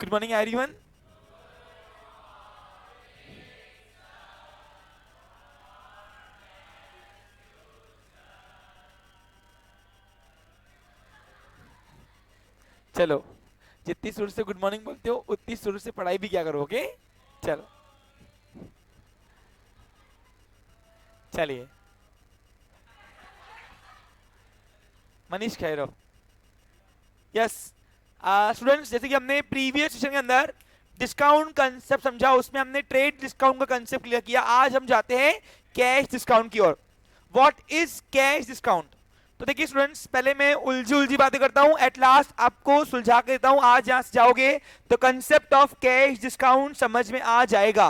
Good morning everyone. चलो, जितनी शुरू से गुड मॉर्निंग बोलते हो उतनी शुरू से पढ़ाई भी क्या करोगे। चलो, चलिए। मनीष खैरो। यस स्टूडेंट्स, जैसे कि हमने प्रीवियस सेशन के अंदर डिस्काउंट कंसेप्ट समझा, उसमें हमने ट्रेड डिस्काउंट का कंसेप्ट क्लियर किया। आज हम जाते हैं कैश डिस्काउंट की ओर। What is cash discount? तो देखिए स्टूडेंट्स, पहले मैं उलझी उलझी बातें करता हूं, एट लास्ट आपको सुलझा के देता हूं। आज यहां से जाओगे तो कंसेप्ट ऑफ कैश डिस्काउंट समझ में आ जाएगा।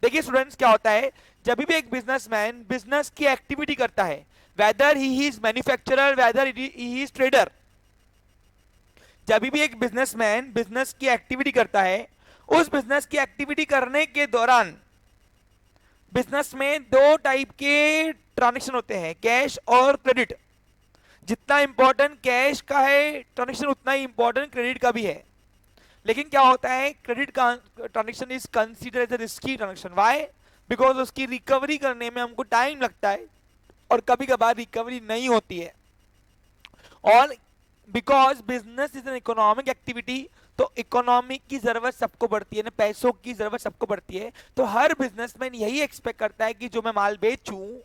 देखिए स्टूडेंट्स, क्या होता है, जब भी एक बिजनेसमैन बिजनेस की एक्टिविटी करता है, weather he is manufacturer, weather he is trader, जब भी एक बिजनेसमैन बिजनेस की एक्टिविटी करता है, उस बिजनेस की एक्टिविटी करने के दौरान बिजनेस में दो टाइप के ट्रांजेक्शन होते हैं, कैश और क्रेडिट। जितना इंपॉर्टेंट कैश का है ट्रांजेक्शन, उतना ही इंपॉर्टेंट क्रेडिट का भी है। लेकिन क्या होता है, क्रेडिट का transaction is consider as a risky transaction. Why? Because उसकी रिकवरी करने में हमको टाइम लगता है और कभी कभार रिकवरी नहीं होती है। और because business is an economic activity, तो इकोनॉमिक की जरूरत सबको पड़ती है ना, पैसों की जरूरत सबको पड़ती है। तो हर बिजनेसमैन यही एक्सपेक्ट करता है कि जो मैं माल बेचूं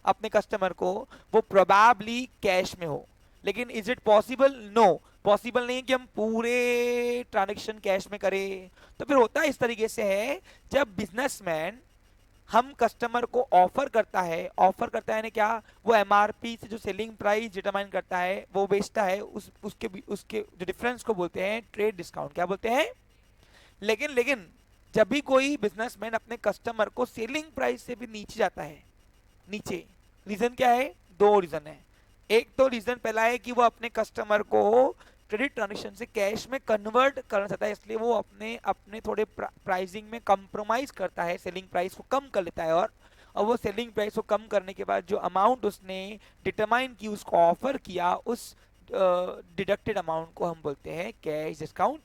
अपने कस्टमर को, वो प्रोबेबली कैश में हो। लेकिन is it possible? No, possible नहीं है कि हम पूरे ट्रांजेक्शन कैश में करें। तो फिर होता इस तरीके से है, जब बिजनेसमैन हम कस्टमर को ऑफर करता है, ऑफर करता है ना क्या, वो एमआरपी से जो सेलिंग प्राइस डिटरमाइन करता है वो बेचता है, उसके जो डिफरेंस को बोलते हैं ट्रेड डिस्काउंट। क्या बोलते हैं? लेकिन जब भी कोई बिजनेसमैन अपने कस्टमर को सेलिंग प्राइस से भी नीचे जाता है, नीचे, रीजन क्या है? दो रीजन है। एक तो रीजन पहला है कि वो अपने कस्टमर को क्रेडिट ट्रांजेक्शन से कैश में कन्वर्ट करना चाहता है, इसलिए वो अपने अपने थोड़े प्राइसिंग में कंप्रोमाइज करता है, सेलिंग प्राइस को कम कर लेता है। और वो सेलिंग प्राइस को कम करने के बाद जो अमाउंट उसने डिटरमाइन की, उसको ऑफर किया, उस डिडक्टेड अमाउंट को हम बोलते हैं कैश डिस्काउंट,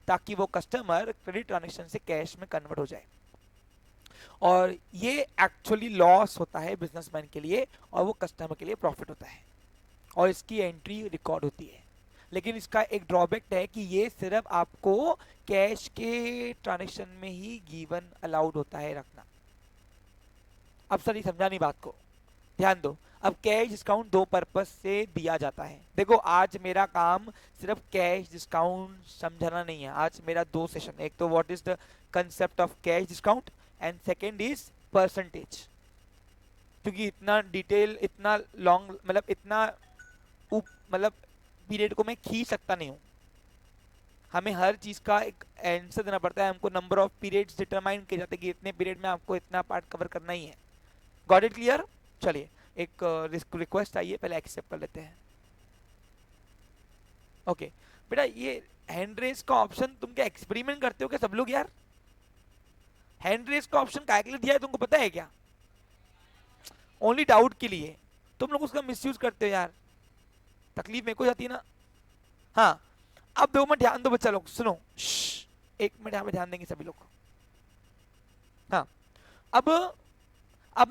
ताकि वो कस्टमर क्रेडिट ट्रांजेक्शन से कैश में कन्वर्ट हो जाए। और ये एक्चुअली लॉस होता है बिजनेसमैन के लिए, और वो कस्टमर के लिए प्रॉफिट होता है, और इसकी एंट्री रिकॉर्ड होती है। लेकिन इसका एक ड्रॉबैक है कि ये सिर्फ आपको कैश के ट्रांजेक्शन में ही गिवन अलाउड होता है रखना। अब सर ये समझा नहीं बात को, ध्यान दो। अब कैश डिस्काउंट दो पर्पस से दिया जाता है। देखो, आज मेरा काम सिर्फ कैश डिस्काउंट समझाना नहीं है। आज मेरा दो सेशन, एक तो what is the concept of cash discount, and second is percentage. क्योंकि इतना डिटेल, इतना लॉन्ग, मतलब इतना मतलब पीरियड को मैं खींच सकता नहीं हूँ। हमें हर चीज का एक आंसर देना पड़ता है। हमको नंबर ऑफ पीरियड्स डिटरमाइन किए जाते हैं कि इतने पीरियड में आपको इतना पार्ट कवर करना ही है। Got it clear? चलिए, एक रिक्वेस्ट आई है, पहले एक्सेप्ट कर लेते हैं। ओके बेटा, ये हैंड रेस का ऑप्शन तुम क्या एक्सपेरिमेंट करते हो क्या सब लोग यार? हैंड रेस का ऑप्शन काय के लिए दिया है तुमको पता है क्या? ओनली डाउट के लिए। तुम लोग उसका मिसयूज करते हो यार, तकलीफ मेरे को जाती है ना। हाँ, अब 2 मिनट ध्यान दो बच्चा लोग, सुनो। 1 मिनट यहाँ पे ध्यान देंगे सभी लोग। हाँ, अब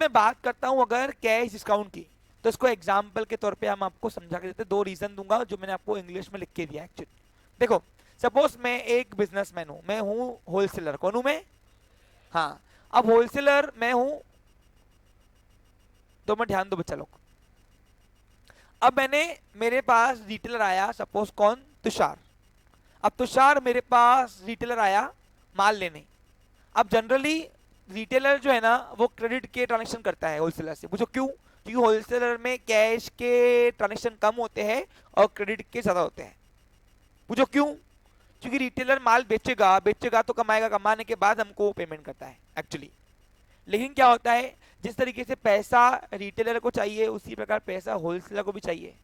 मैं बात करता हूं अगर कैश डिस्काउंट की, तो इसको एग्जाम्पल के तौर पे हम आपको समझा के देते। 2 रीजन दूंगा जो मैंने आपको इंग्लिश में लिख के दिया एक्चुअली। देखो, सपोज मैं एक बिजनेसमैन हूं, मैं हूं होलसेलर। कौन हूं मैं? हाँ, अब होलसेलर मैं हूं। 2 मिनट ध्यान दो बच्चा लोग। अब मेरे पास रिटेलर आया, सपोज कौन? तुषार। अब तुषार मेरे पास रिटेलर आया माल लेने। अब जनरली रिटेलर जो है ना, वो क्रेडिट के ट्रांजेक्शन करता है होलसेलर से। पूछो क्यों? क्योंकि होलसेलर में कैश के ट्रांजेक्शन कम होते हैं और क्रेडिट के ज्यादा होते हैं। पूछो क्यों? क्योंकि रिटेलर माल बेचेगा, बेचेगा तो कमाएगा, कमाने के बाद हमको पेमेंट करता है एक्चुअली। लेकिन क्या होता है, जिस तरीके से पैसा रिटेलर को चाहिए उसी प्रकार पैसा होलसेलर को भी चाहिए।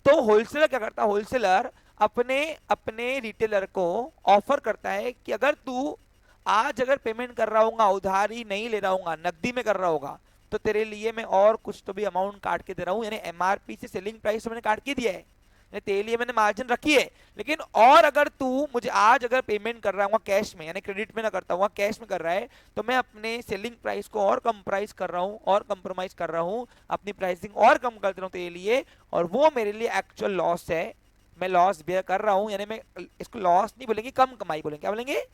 तो होलसेलर क्या करता है, होलसेलर अपने अपने रिटेलर को ऑफर करता है कि अगर तू आज अगर पेमेंट कर रहा होगा, उधारी नहीं ले रहा होगा, नकदी में कर रहा होगा, तो तेरे लिए मैं और कुछ तो भी अमाउंट काट के दे रहा हूं। यानी एमआरपी से सेलिंग प्राइस तो मैंने काट के दिया है, तेरे लिए मैंने मार्जिन रखी है, लेकिन और अगर तू मुझे आज अगर पेमेंट कर रहा हूँ कैश में, यानी क्रेडिट में ना करता हुआ कैश में कर रहा है, तो मैं अपने सेलिंग प्राइस को और कम प्राइस कर रहा हूँ और कंप्रोमाइज कर रहा हूँ, अपनी प्राइसिंग और कम कर रहा हूँ तेरे लिए, और वो मेरे लिए एक्चुअल लॉस है, मैं लॉस बेयर कर रहा हूँ, यानी मैं इसको लॉस नहीं बोलेंगे, कम कमाई बोलेंगे। क्या बोलेंगे?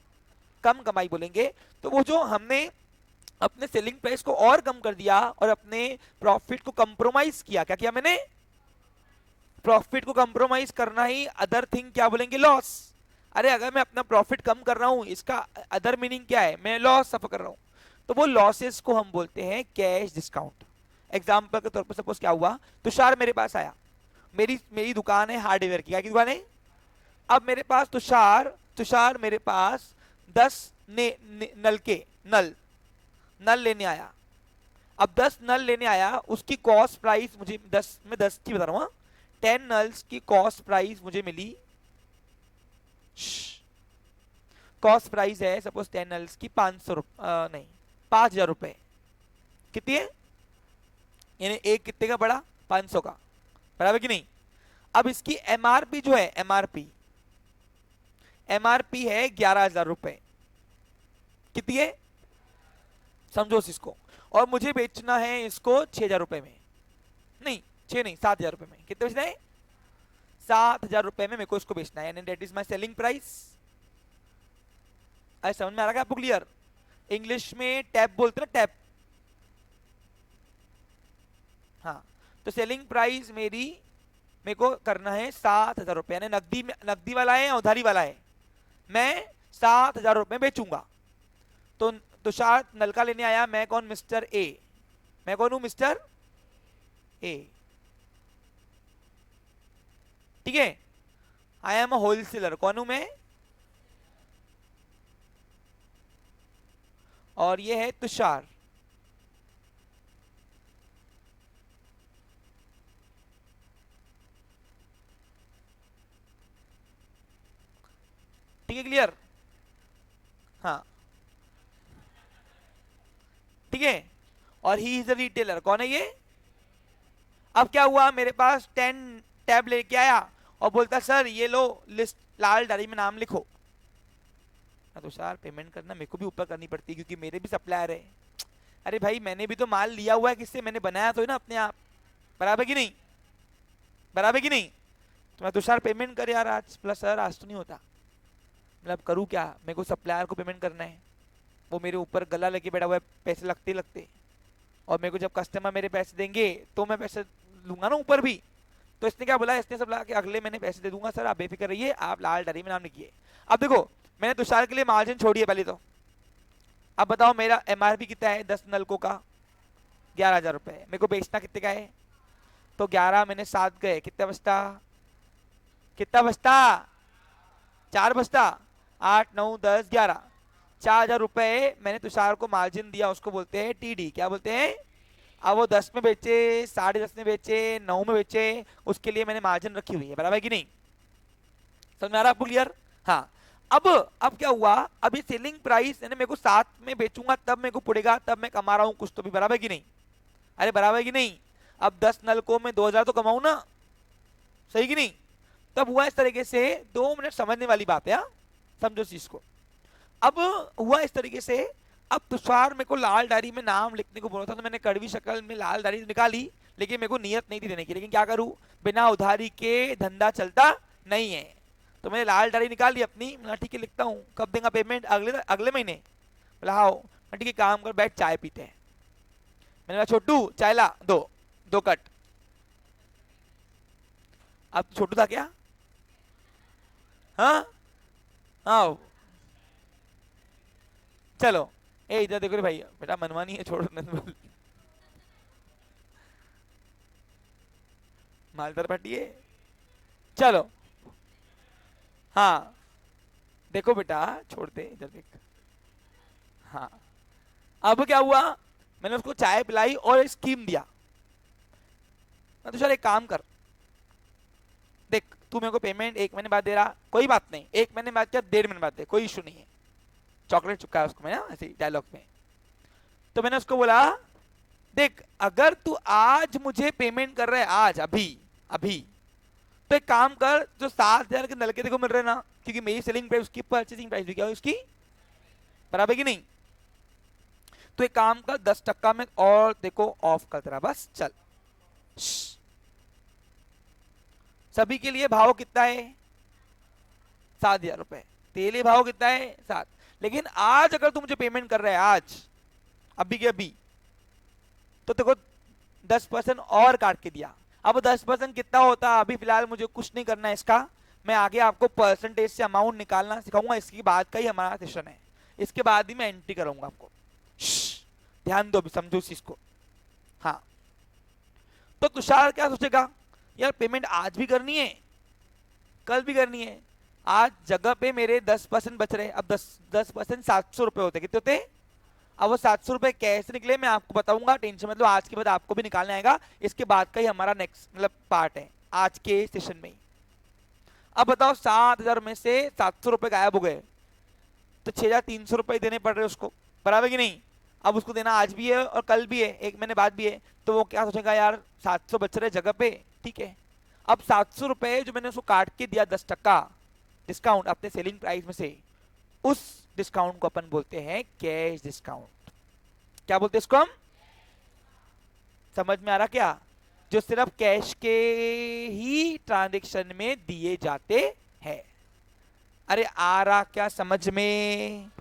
कम कमाई बोलेंगे। तो वो जो हमने अपने सेलिंग प्राइस को और कम कर दिया और अपने प्रॉफिट को कंप्रोमाइज किया, क्या किया मैंने? प्रॉफिट को कंप्रोमाइज करना ही अदर थिंग क्या बोलेंगे? लॉस। अरे अगर मैं अपना प्रॉफिट कम कर रहा हूं, इसका अदर मीनिंग क्या है? मैं लॉस सफर कर रहा हूं। तो वो लॉसेस को हम बोलते हैं कैश डिस्काउंट। एग्जांपल के तौर पर सपोज क्या हुआ, तुषार मेरे पास आया, मेरी मेरी दुकान है हार्डवेयर की। क्या की दुकान है? अब मेरे पास तुषार तुषार मेरे पास 10 नल के नल नल लेने आया। अब 10 नल लेने आया, उसकी कॉस्ट प्राइस मुझे 10 में 10 की बता रहा हूँ, 10 नल्स की कॉस्ट प्राइस मुझे मिली, कॉस्ट प्राइस है सपोज 10 नल्स की 500 नहीं 5000 रुपए। कितनी है? यानी एक कितने का पड़ा? 500 का, बराबर कि नहीं? अब इसकी एमआरपी जो है, एमआरपी है 11,000 रुपए। कितनी है? समझो इसको। और मुझे बेचना है इसको 6,000 रुपए में, नहीं 6 नहीं 7,000 रुपए में। कितने बेचना है? 7,000 रुपए में मेरे को इसको बेचना है, यानी that is my selling price. अरे समझ में आ रहा है आपको? क्लियर? इंग्लिश में टैप बोलते ना, टैप। हाँ, तो सेलिंग प्राइस मेरी मेरे को करना है 7,000 रुपए, यानी नकदी में, नकदी वाला है या उधारी वाला है? मैं 7,000 रुपए बेचूंगा। तो तुषार नलका लेने आया, मैं कौन? Mister A. मैं कौन हूं? Mister A. ठीक है? I am a wholesaler. कौन हूं मैं? और ये है तुषार। ठीक है? क्लियर? हाँ, ठीक है। और ही इज अ रिटेलर। कौन है ये? अब क्या हुआ, मेरे पास 10 टैब लेके आया और बोलता सर ये लो लिस्ट, लाल डायरी में नाम लिखो। तो सर पेमेंट करना मेरे को भी ऊपर करनी पड़ती है क्योंकि मेरे भी सप्लायर है। अरे भाई मैंने भी तो माल लिया हुआ है, किससे? मैंने बनाया तो है ना अपने आप। बराबर की नहीं? बराबर की नहीं? तो मैं तुषार पेमेंट कर यार आज। प्लस सर आज तो नहीं होता। मतलब करूँ क्या? मेरे को सप्लायर को पेमेंट करना है, वो मेरे ऊपर गला लेके बैठा हुआ है, पैसे लगते लगते। और मेरे को जब कस्टमर मेरे पैसे देंगे तो मैं पैसे लूंगा ना ऊपर भी। तो इसने क्या बोला, इसने सब ला के अगले महीने पैसे दे दूंगा सर, आप बेफिक्र रहिए, आप लाल डायरी में नाम लिखिए। अब देखो मैंने तुषार के लिए मार्जिन छोड़ी है पहले तो। अब बताओ मेरा एमआरपी कितना है 10 नलकों का? 11,000 रुपए। मेरे को बेचना कितने का है? तो 11 मैंने 7 गए, कितना बचता? कितना बचता? 4 बचता। 8 9 10 11, 4,000 रुपए मैंने तुषार को मार्जिन दिया, उसको बोलते हैं टीडी। क्या बोलते हैं? अब वो 10 में बेचे, 10.5 में बेचे, 9 में बेचे, उसके लिए मैंने मार्जिन रखी हुई है। बराबर कि नहीं? समझ में आ रहा आपको? क्लियर? हाँ। अब क्या हुआ, अब ये सेलिंग प्राइस यानी मेरे को 7 में बेचूंगा तब मेरे को पड़ेगा, तब मैं कमा रहा हूं कुछ तो भी। बराबर कि नहीं? अरे बराबर कि नहीं? अब 10 नलकों में 2,000 तो कमाऊं ना, सही कि नहीं? तब हुआ इस तरीके से, 2 मिनट समझने वाली बात है, हाँ? समझो इस चीज को। अब हुआ इस तरीके से, अब तुषार मेरे को लाल डायरी में नाम लिखने को बोला था, तो मैंने कड़वी शक्ल में लाल डायरी निकाली, लेकिन मेरे को नियत नहीं थी देने की। लेकिन क्या करूं, बिना उधारी के धंधा चलता नहीं है। तो मैंने लाल डायरी निकाली अपनी, मैं ठीक है लिखता हूँ, कब देगा पेमेंट? अगले अगले महीने। बोला हाँ। मैं ठीक है काम कर, बैठ चाय पीते हैं। मैंने कहा छोटू चाय ला, दो कट। अब छोटू था क्या? हाँ हाँ, चलो ए इधर देखो रे भाई, बेटा मनमानी है, छोड़ो नंद मालदार पार्टी है। चलो हाँ, देखो बेटा छोड़ दे, इधर देख। हाँ, अब क्या हुआ, मैंने उसको चाय पिलाई और एक स्कीम दिया। मैं तो चल एक काम कर, देख तू मेरे को पेमेंट 1 महीने बाद दे रहा, कोई बात नहीं, 1 महीने बाद क्या 1.5 महीने बाद दे, कोई इशू नहीं है। चॉकलेट चुका है उसको मैं ऐसे डायलॉग में। तो मैंने उसको बोला देख अगर तू आज मुझे पेमेंट कर रहा है, आज अभी अभी, तो एक काम कर, जो 7,000 के नलके देखो मिल रहे ना, क्योंकि मेरी सेलिंग प्राइस उसकी परचेसिंग प्राइस भी क्या है उसकी बराबर की नहीं, तो एक काम कर 10% में और देखो ऑफ कर तेरा, बस चल। सभी के लिए भाव कितना है 7,000 रुपए, तेरे लिए भाव कितना है 7। लेकिन आज अगर तू मुझे पेमेंट कर रहा है आज अभी के अभी, तो देखो 10% और काट के दिया। अब 10% कितना होता है, अभी फिलहाल मुझे कुछ नहीं करना है इसका, मैं आगे आपको परसेंटेज से अमाउंट निकालना सिखाऊंगा, इसके बाद का ही हमारा सेशन है, इसके बाद ही मैं एंट्री करूंगा आपको। ध्यान दो, समझो इस चीज को। हाँ, तो तुषार क्या सोचेगा, यार पेमेंट आज भी करनी है कल भी करनी है, आज जगह पे मेरे 10% बच रहे, अब 10% 700 रुपए होते, कितने होते, अब वो 700 रुपए कैसे निकले मैं आपको बताऊंगा, टेंशन मतलब आज के बाद आपको भी निकालने आएगा, इसके बाद का ही हमारा नेक्स्ट मतलब पार्ट है आज के सेशन में ही। अब बताओ 7,000 में से 700 रुपए गायब हो गए, तो 6,300 रुपए देने पड़ रहे उसको, बराबर कि नहीं। अब उसको देना आज भी है और कल भी है, एक महीने बाद भी है, तो वो क्या सोचेगा, यार 700 बच रहे जगह पे, ठीक है। अब 700 रुपए जो मैंने उसको काट के दिया 10% डिस्काउंट अपने सेलिंग प्राइस में से, उस डिस्काउंट को अपन बोलते हैं कैश डिस्काउंट। क्या बोलते हैं इसको हम, समझ में आ रहा क्या, जो सिर्फ कैश के ही ट्रांजैक्शन में दिए जाते हैं। अरे आ रहा क्या समझ में,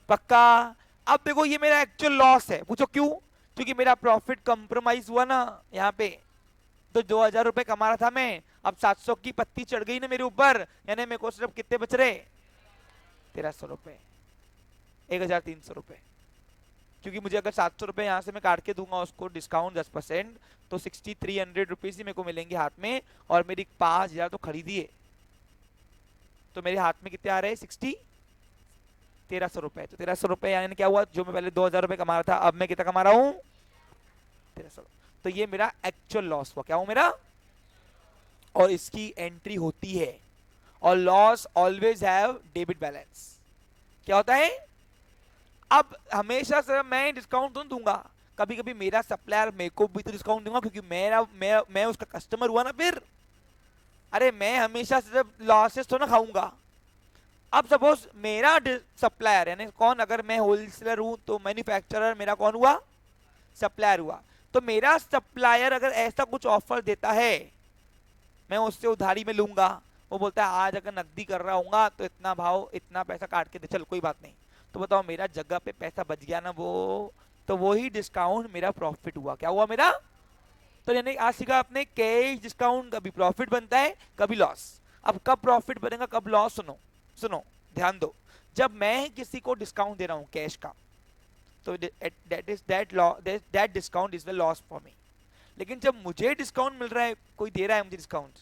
पक्का। अब देखो ये मेरा एक्चुअल लॉस है, पूछो क्यों, क्योंकि मेरा प्रॉफिट कंप्रोमाइज हुआ ना यहाँ पे, तो 2,000 रुपए कमा रहा था मैं, अब 700 की पत्ती चढ़ गई ना मेरे ऊपर, यानी मेरे को सिर्फ कितने बच रहे 1,300 रुपए, 1,300 रुपए, क्योंकि मुझे अगर 700 रुपए यहाँ से मैं काट के दूंगा उसको डिस्काउंट 10%, तो 6,300 रुपीज ही मेरे को मिलेंगे हाथ में, और मेरी 5,000 तो खरीदी है, तो मेरे हाथ में कितने आ रहे हैं 1,300 रुपए, तो 1,300 रुपए यानी क्या हुआ, जो मैं पहले 2,000 रुपए कमा रहा था अब मैं कितना कमा रहा हूँ 1,300, तो ये मेरा एक्चुअल लॉस हुआ, क्या हूं मेरा, और इसकी एंट्री होती है, और loss always have debit balance, क्या होता है। अब हमेशा से मैं डिस्काउंट तो दूंगा, कभी कभी मेरा सप्लायर मेरे को भी तो डिस्काउंट दूंगा, क्योंकि मैं उसका कस्टमर हुआ ना फिर, अरे मैं हमेशा सिर्फ लॉसेस तो ना खाऊंगा। अब सपोज मेरा सप्लायर यानी कौन, अगर मैं होलसेलर हूं तो मैन्युफैक्चरर मेरा कौन हुआ, सप्लायर हुआ, तो मेरा सप्लायर अगर ऐसा कुछ ऑफर देता है, मैं उससे उधारी में लूंगा, वो बोलता है आज अगर नकदी कर रहा हूँ तो इतना भाव इतना पैसा काट के दे, चल कोई बात नहीं, तो बताओ मेरा जगह पे पैसा बच गया ना वो, तो वो ही डिस्काउंट मेरा प्रॉफिट हुआ, क्या हुआ मेरा। तो यानी आज सीखा आपने कैश डिस्काउंट, कभी प्रॉफिट बनता है कभी लॉस। अब कब प्रॉफिट बनेगा कब लॉस, सुनो सुनो ध्यान दो, जब मैं किसी को डिस्काउंट दे रहा हूँ कैश का, तो that discount is the loss for me. लेकिन जब मुझे डिस्काउंट मिल रहा है, कोई दे रहा है मुझे डिस्काउंट,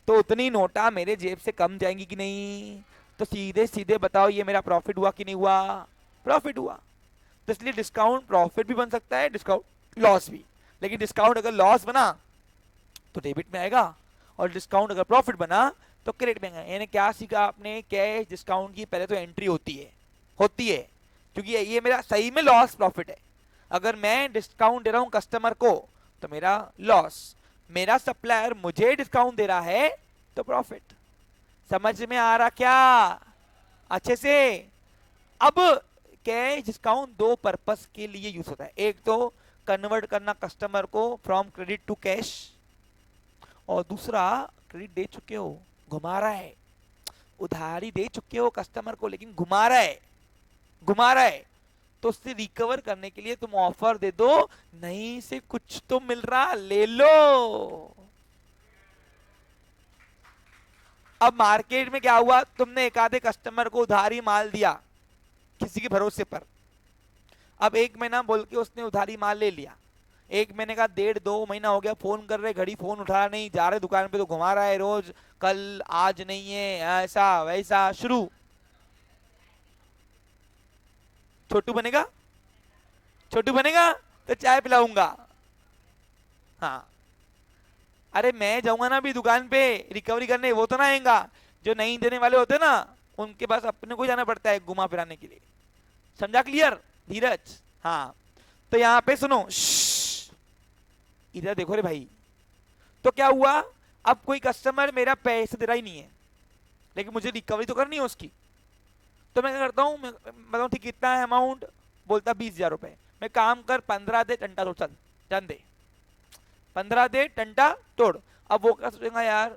तो उतनी नोटा मेरे जेब से कम जाएंगी कि नहीं, तो सीधे सीधे बताओ ये मेरा प्रॉफिट हुआ कि नहीं हुआ, प्रॉफिट हुआ। तो इसलिए डिस्काउंट प्रॉफिट भी बन सकता है, डिस्काउंट लॉस भी, लेकिन डिस्काउंट अगर लॉस बना तो डेबिट में आएगा, और डिस्काउंट अगर प्रॉफिट बना तो क्रेडिट में आएगा। यानी क्या सीखा आपने, कैश डिस्काउंट की पहले तो एंट्री होती है, क्योंकि ये मेरा सही में लॉस प्रॉफिट है। अगर मैं डिस्काउंट दे रहा हूं कस्टमर को तो मेरा लॉस, मेरा सप्लायर मुझे डिस्काउंट दे रहा है तो प्रॉफिट। समझ में आ रहा क्या अच्छे से। अब कैश डिस्काउंट दो पर्पस के लिए यूज होता है, एक तो कन्वर्ट करना कस्टमर को फ्रॉम क्रेडिट टू कैश, और दूसरा क्रेडिट दे चुके हो घुमा रहा है, उधारी दे चुके हो कस्टमर को लेकिन घुमा रहा है, तो उससे रिकवर करने के लिए तुम ऑफर दे दो, नहीं से कुछ तो मिल रहा ले लो। अब मार्केट में क्या हुआ, तुमने एक आधे कस्टमर को उधारी माल दिया किसी के भरोसे पर, अब 1 महीना बोल के उसने उधारी माल ले लिया, 1 महीने का 1.5-2 महीना हो गया, फोन कर रहे घड़ी फोन उठा नहीं, जा रहे दुकान पे तो घुमा रहा है रोज, कल आज नहीं है, ऐसा वैसा शुरू। छोटू बनेगा तो चाय पिलाऊंगा। हाँ, अरे मैं जाऊंगा ना अभी दुकान पे रिकवरी करने, वो तो ना आएगा, जो नहीं देने वाले होते ना उनके पास अपने को जाना पड़ता है घुमा फिराने के लिए। समझा क्लियर धीरज। हाँ, तो यहाँ पे सुनो, इधर देखो रे भाई, तो क्या हुआ, अब कोई कस्टमर मेरा पैसे दे रहा ही नहीं है, लेकिन मुझे रिकवरी तो करनी है उसकी, तो मैं क्या करता हूँ, मैं बताऊँ ठीक कितना है अमाउंट, बोलता 20,000 रुपए, मैं काम कर 15 दे टंटा तो चल जान दे, 15 दे टंटा तोड़। अब वो क्या सोचेगा यार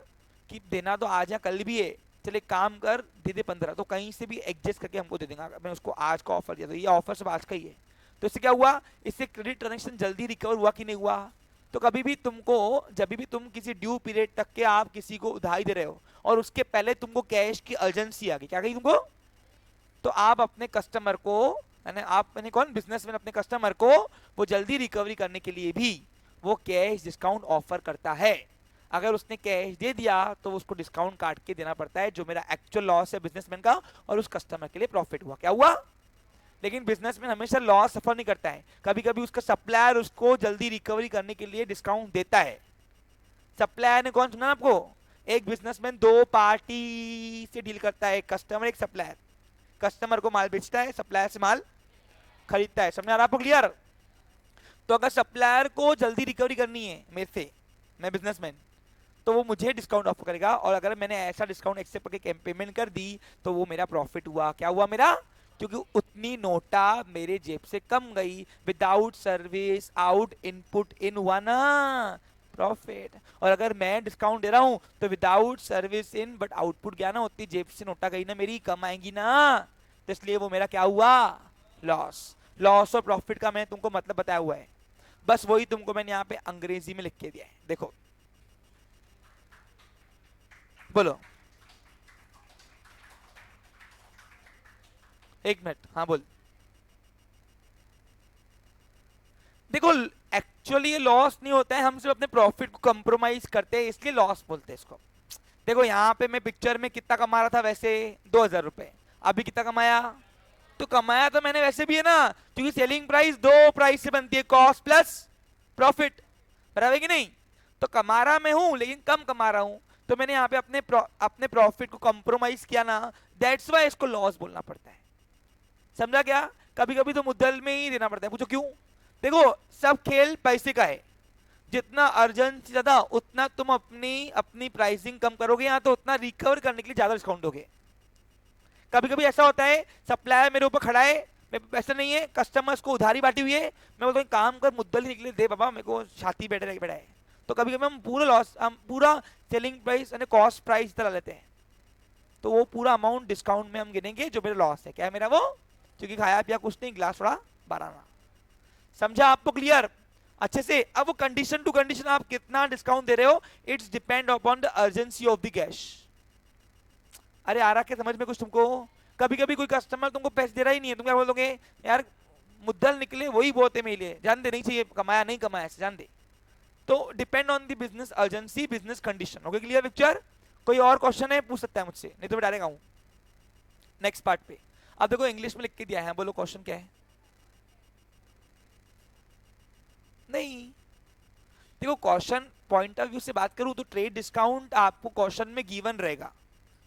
कि देना तो आज या कल भी है, चले काम कर दे दे 15, तो कहीं से भी एडजस्ट करके हमको दे देगा। मैं उसको आज का ऑफर दिया, तो ये ऑफर सब आज का ही है, तो इससे क्या हुआ, इससे क्रेडिट ट्रांजेक्शन जल्दी रिकवर हुआ कि नहीं हुआ। तो कभी भी तुमको, जब भी तुम किसी ड्यू पीरियड तक के आप किसी को उधारी दे रहे हो और उसके पहले तुमको कैश की अर्जेंसी आ गई, क्या गई तुमको, तो आप अपने कस्टमर को, यानी आप यानी कौन, बिजनेसमैन, अपने कस्टमर को वो जल्दी रिकवरी करने के लिए भी वो कैश डिस्काउंट ऑफर करता है। अगर उसने कैश दे दिया तो उसको डिस्काउंट काट के देना पड़ता है, जो मेरा एक्चुअल लॉस है बिजनेसमैन का, और उस कस्टमर के लिए प्रॉफिट हुआ, क्या हुआ। लेकिन बिजनेसमैन हमेशा लॉस सफर नहीं करता है, कभी कभी उसका सप्लायर उसको जल्दी रिकवरी करने के लिए डिस्काउंट देता है। सप्लायर ने कौन सुना आपको, एक बिजनेसमैन दो पार्टी से डील करता है, एक कस्टमर एक सप्लायर, कस्टमर को माल बेचता है, सप्लायर से माल खरीदता है, समझ आ रहा आपको क्लियर। तो अगर सप्लायर को जल्दी रिकवरी करनी है मेरे से, मैं बिजनेसमैन, तो वो मुझे डिस्काउंट ऑफर करेगा, और अगर मैंने ऐसा डिस्काउंट एक्सेप्ट करके पेमेंट कर दी तो वो मेरा प्रॉफिट हुआ, क्या हुआ मेरा, क्योंकि उतनी नोटा मेरे जेब से कम गई, विदाउट सर्विस आउट इनपुट इन हुआ ना, प्रॉफिट। और अगर मैं डिस्काउंट दे रहा हूं तो without service in but output गया ना, उतनी जेब से नोटा गई ना मेरी, कम आएंगी ना, तो इसलिए वो मेरा क्या हुआ, लॉस। लॉस और प्रॉफिट का मैं तुमको मतलब बताया हुआ है, बस वही तुमको मैंने यहाँ पे अंग्रेजी में लिख के दिया है, देखो बोलो। एक मिनट, हाँ बोल। देखो एक्चुअली ये लॉस नहीं होता है, हम सिर्फ अपने प्रॉफिट को कंप्रोमाइज करते हैं, इसलिए लॉस बोलते हैं इसको। देखो यहाँ पे मैं पिक्चर में कितना कमा रहा था वैसे, 2,000 रुपए, अभी कितना कमाया, तो कमाया तो मैंने वैसे भी है ना, क्योंकि सेलिंग प्राइस दो प्राइस से बनती है, कॉस्ट प्लस प्रॉफिट, बराबर कि नहीं। तो कमा रहा मैं हूं लेकिन कम कमा रहा हूं, तो मैंने यहाँ पे अपने प्रॉफिट को कंप्रोमाइज किया ना, दैट्स वाई इसको लॉस बोलना पड़ता है, समझा क्या। कभी कभी तो मुद्दल में ही देना पड़ता है, पूछो क्यों। देखो सब खेल पैसे का है, जितना अर्जेंसी ज्यादा उतना तुम अपनी अपनी प्राइसिंग कम करोगे, या तो उतना रिकवर करने के लिए ज्यादा डिस्काउंट दोगे। कभी कभी ऐसा होता है सप्लायर मेरे ऊपर खड़ा है, मेरे पे पैसा नहीं है, कस्टमर्स को उधारी बांटी हुई है, मैं बोलता हूँ काम कर मुद्दल ही निकले दे बाबा, मेरे को छाती बैठे बैठा है, तो कभी कभी हम पूरा लॉस, हम पूरा सेलिंग प्राइस यानी कॉस्ट प्राइस तरह लेते हैं, तो वो पूरा अमाउंट डिस्काउंट में हम गिनेंगे जो मेरा लॉस है, क्या है मेरा वो, क्योंकि खाया पिया कुछ नहीं, गिलास थोड़ा बाराना, समझा आपको क्लियर अच्छे से। अब वो कंडीशन टू कंडीशन आप कितना डिस्काउंट दे रहे हो, it's depend upon the urgency of the cash. अरे आ रहा क्या समझ में कुछ तुमको। कभी कभी कोई कस्टमर तुमको पैसे दे रहा ही नहीं है, तुम क्या बोलोगे, यार मुद्दल निकले वही बहुत है मेरे लिए, जान दे, नहीं चाहिए, कमाया नहीं कमाया जान दे। तो depend on the business urgency, business condition. Okay clear picture. कोई और क्वेश्चन है पूछ सकता है मुझसे, नहीं तो मैं डायरेक्ट आऊं नेक्स्ट पार्ट पे। अब देखो इंग्लिश में लिख के दिया है, बोलो क्वेश्चन क्या है। नहीं देखो क्वेश्चन पॉइंट ऑफ व्यू से बात करूं तो ट्रेड डिस्काउंट आपको क्वेश्चन में गिवन रहेगा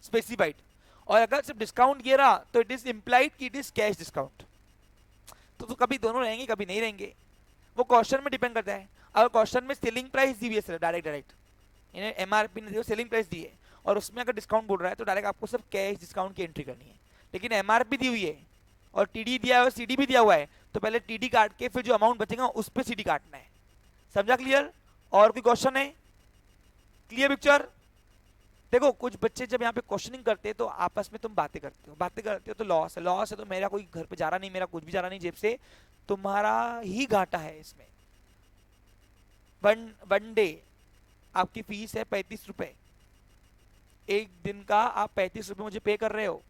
स्पेसिफाइड, और अगर सिर्फ डिस्काउंट ये रहा तो इट इज इंप्लाइड कि इट इज कैश डिस्काउंट, तो कभी दोनों रहेंगे कभी नहीं रहेंगे, वो क्वेश्चन में डिपेंड करता है। अगर क्वेश्चन में सेलिंग प्राइस दी हुई है डायरेक्ट इन्हें एमआरपी ने दी, सेलिंग प्राइस दी है, और उसमें अगर डिस्काउंट बोल रहा है तो डायरेक्ट आपको सिर्फ कैश डिस्काउंट की एंट्री करनी है। लेकिन एमआरपी दी हुई है और टीडी दिया है, सीडी भी दिया हुआ है, तो पहले टीडी काट के फिर जो अमाउंट बचेगा उस पर सीडी काटना है, समझा क्लियर। और कोई क्वेश्चन है, क्लियर पिक्चर। देखो कुछ बच्चे जब यहाँ पे क्वेश्चनिंग करते हैं तो आपस में तुम बातें करते हो तो लॉस है, तो मेरा कोई घर पे जा रहा नहीं, मेरा कुछ भी जा रहा नहीं जेब से, तुम्हारा ही घाटा है इसमें। वन डे आपकी फीस है 35 रुपए, एक दिन का आप 35 रुपए मुझे पे कर रहे हो,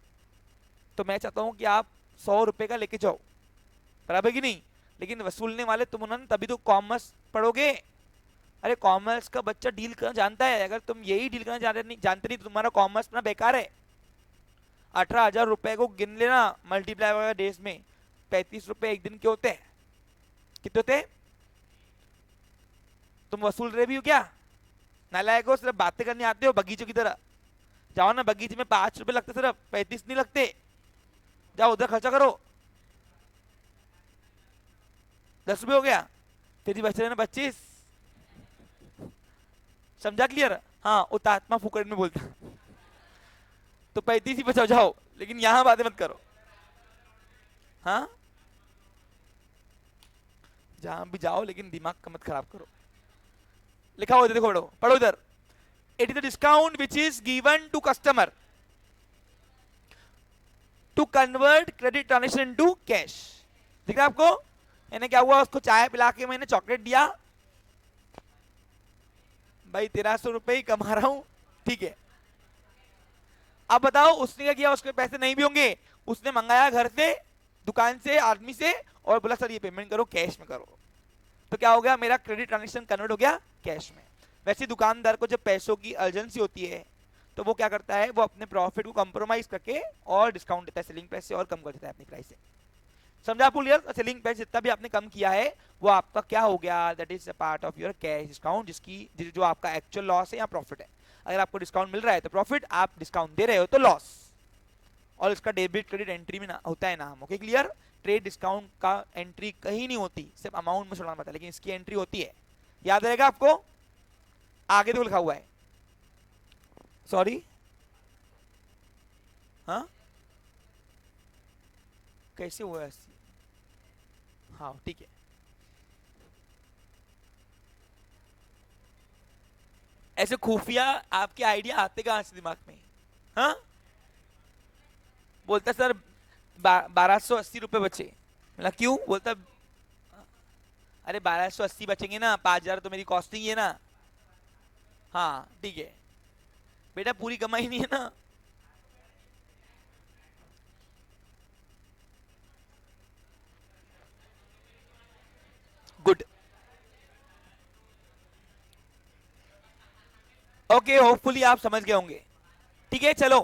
तो मैं चाहता हूं कि आप 100 रुपए का लेके जाओ, बराबर कि नहीं। लेकिन वसूलने वाले तुम उन्होंने, तभी तो कॉमर्स पढ़ोगे। अरे कॉमर्स का बच्चा डील करना जानता है, अगर तुम यही डील करना जानते नहीं तो तुम्हारा कॉमर्स अपना बेकार है। 18,000 रुपए को गिन लेना, मल्टीप्लाई वगैरह डेज में, 35 रुपए एक दिन के होते हैं, कितने होते हैं, तुम वसूल रहे भी हो क्या, नालायक हो, सिर्फ बातें करने आते हो बगीचों की तरह। जाओ ना बगीचे में 5 रुपए लगते, सिर्फ 35 नहीं लगते, जाओ उधर खर्चा करो, 10 रुपए हो गया, फिर बचे ना 25, समझा क्लियर। हाँ उतात्मा फुकट में बोलता तो 35 ही बचाओ जाओ, लेकिन यहाँ बातें मत करो। हाँ जहां भी जाओ लेकिन दिमाग का मत खराब करो। लिखा हुआ है, देखो पढ़ो पढ़ो इधर। It is the discount which is given to customer to convert credit transaction into cash. दिख रहा है आपको? मैंने क्या हुआ, उसको चाय पिला के मैंने चॉकलेट दिया, भाई 1300 रुपए ही कमा रहा हूं, ठीक है। अब बताओ उसने क्या किया, उसके पैसे नहीं भी होंगे, उसने मंगाया घर से, दुकान से, आदमी से, और बोला सर ये पेमेंट करो कैश में करो, तो क्या हो गया, मेरा क्रेडिट ट्रांजेक्शन कन्वर्ट हो गया कैश में। वैसे दुकानदार को जब पैसों की अर्जेंसी होती है तो वो क्या करता है, वो अपने प्रॉफिट को कंप्रोमाइज करके और डिस्काउंट देता है, सेलिंग प्राइस से और कम कर देता है अपनी प्राइस से। समझा आपको क्लियर? सेलिंग प्राइस जितना भी आपने कम किया है वो आपका क्या हो गया, that is a part of your cash discount, जो आपका एक्चुअल लॉस है या प्रॉफिट है। अगर आपको डिस्काउंट मिल रहा है तो प्रॉफिट, आप डिस्काउंट दे रहे हो तो लॉस। और इसका डेबिट क्रेडिट एंट्री में ना होता है नाम। Okay clear? ट्रेड डिस्काउंट का एंट्री कहीं नहीं होती, सिर्फ अमाउंट में छोड़ना पड़ता है, लेकिन इसकी एंट्री होती है। याद रहेगा आपको? आगे तो लिखा हुआ है, सॉरी हाँ कैसे हुआ है? हाँ ठीक है। ऐसे खुफिया आपके आइडिया आते कहां से दिमाग में? हाँ बोलता सर 1280 रुपए बचे। मतलब क्यों? बोलता अरे 1280 बचेंगे ना, 5000 तो मेरी कॉस्टिंग है ना। हाँ ठीक है बेटा, पूरी कमाई नहीं है ना। गुड, ओके होपफुली आप समझ गए होंगे। ठीक है चलो,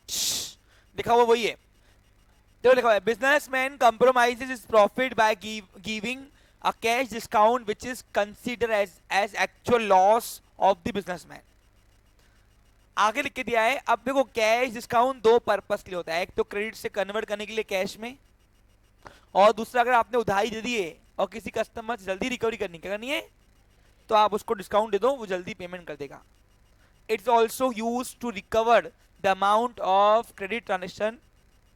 लिखा हुआ वही है, देखो लिखा हुआ है, businessman compromises his profit by giving a cash discount which is consider as actual loss of the businessman. आगे लिख के दिया है। अब देखो कैश डिस्काउंट दो पर्पस के लिए होता है, एक तो क्रेडिट से कन्वर्ट करने के लिए कैश में, और दूसरा अगर आपने उधारी दे दी है और किसी कस्टमर से जल्दी रिकवरी करनी क्या करनी है, तो आप उसको डिस्काउंट दे दो, वो जल्दी पेमेंट कर देगा। It's also use to recover the amount of credit transaction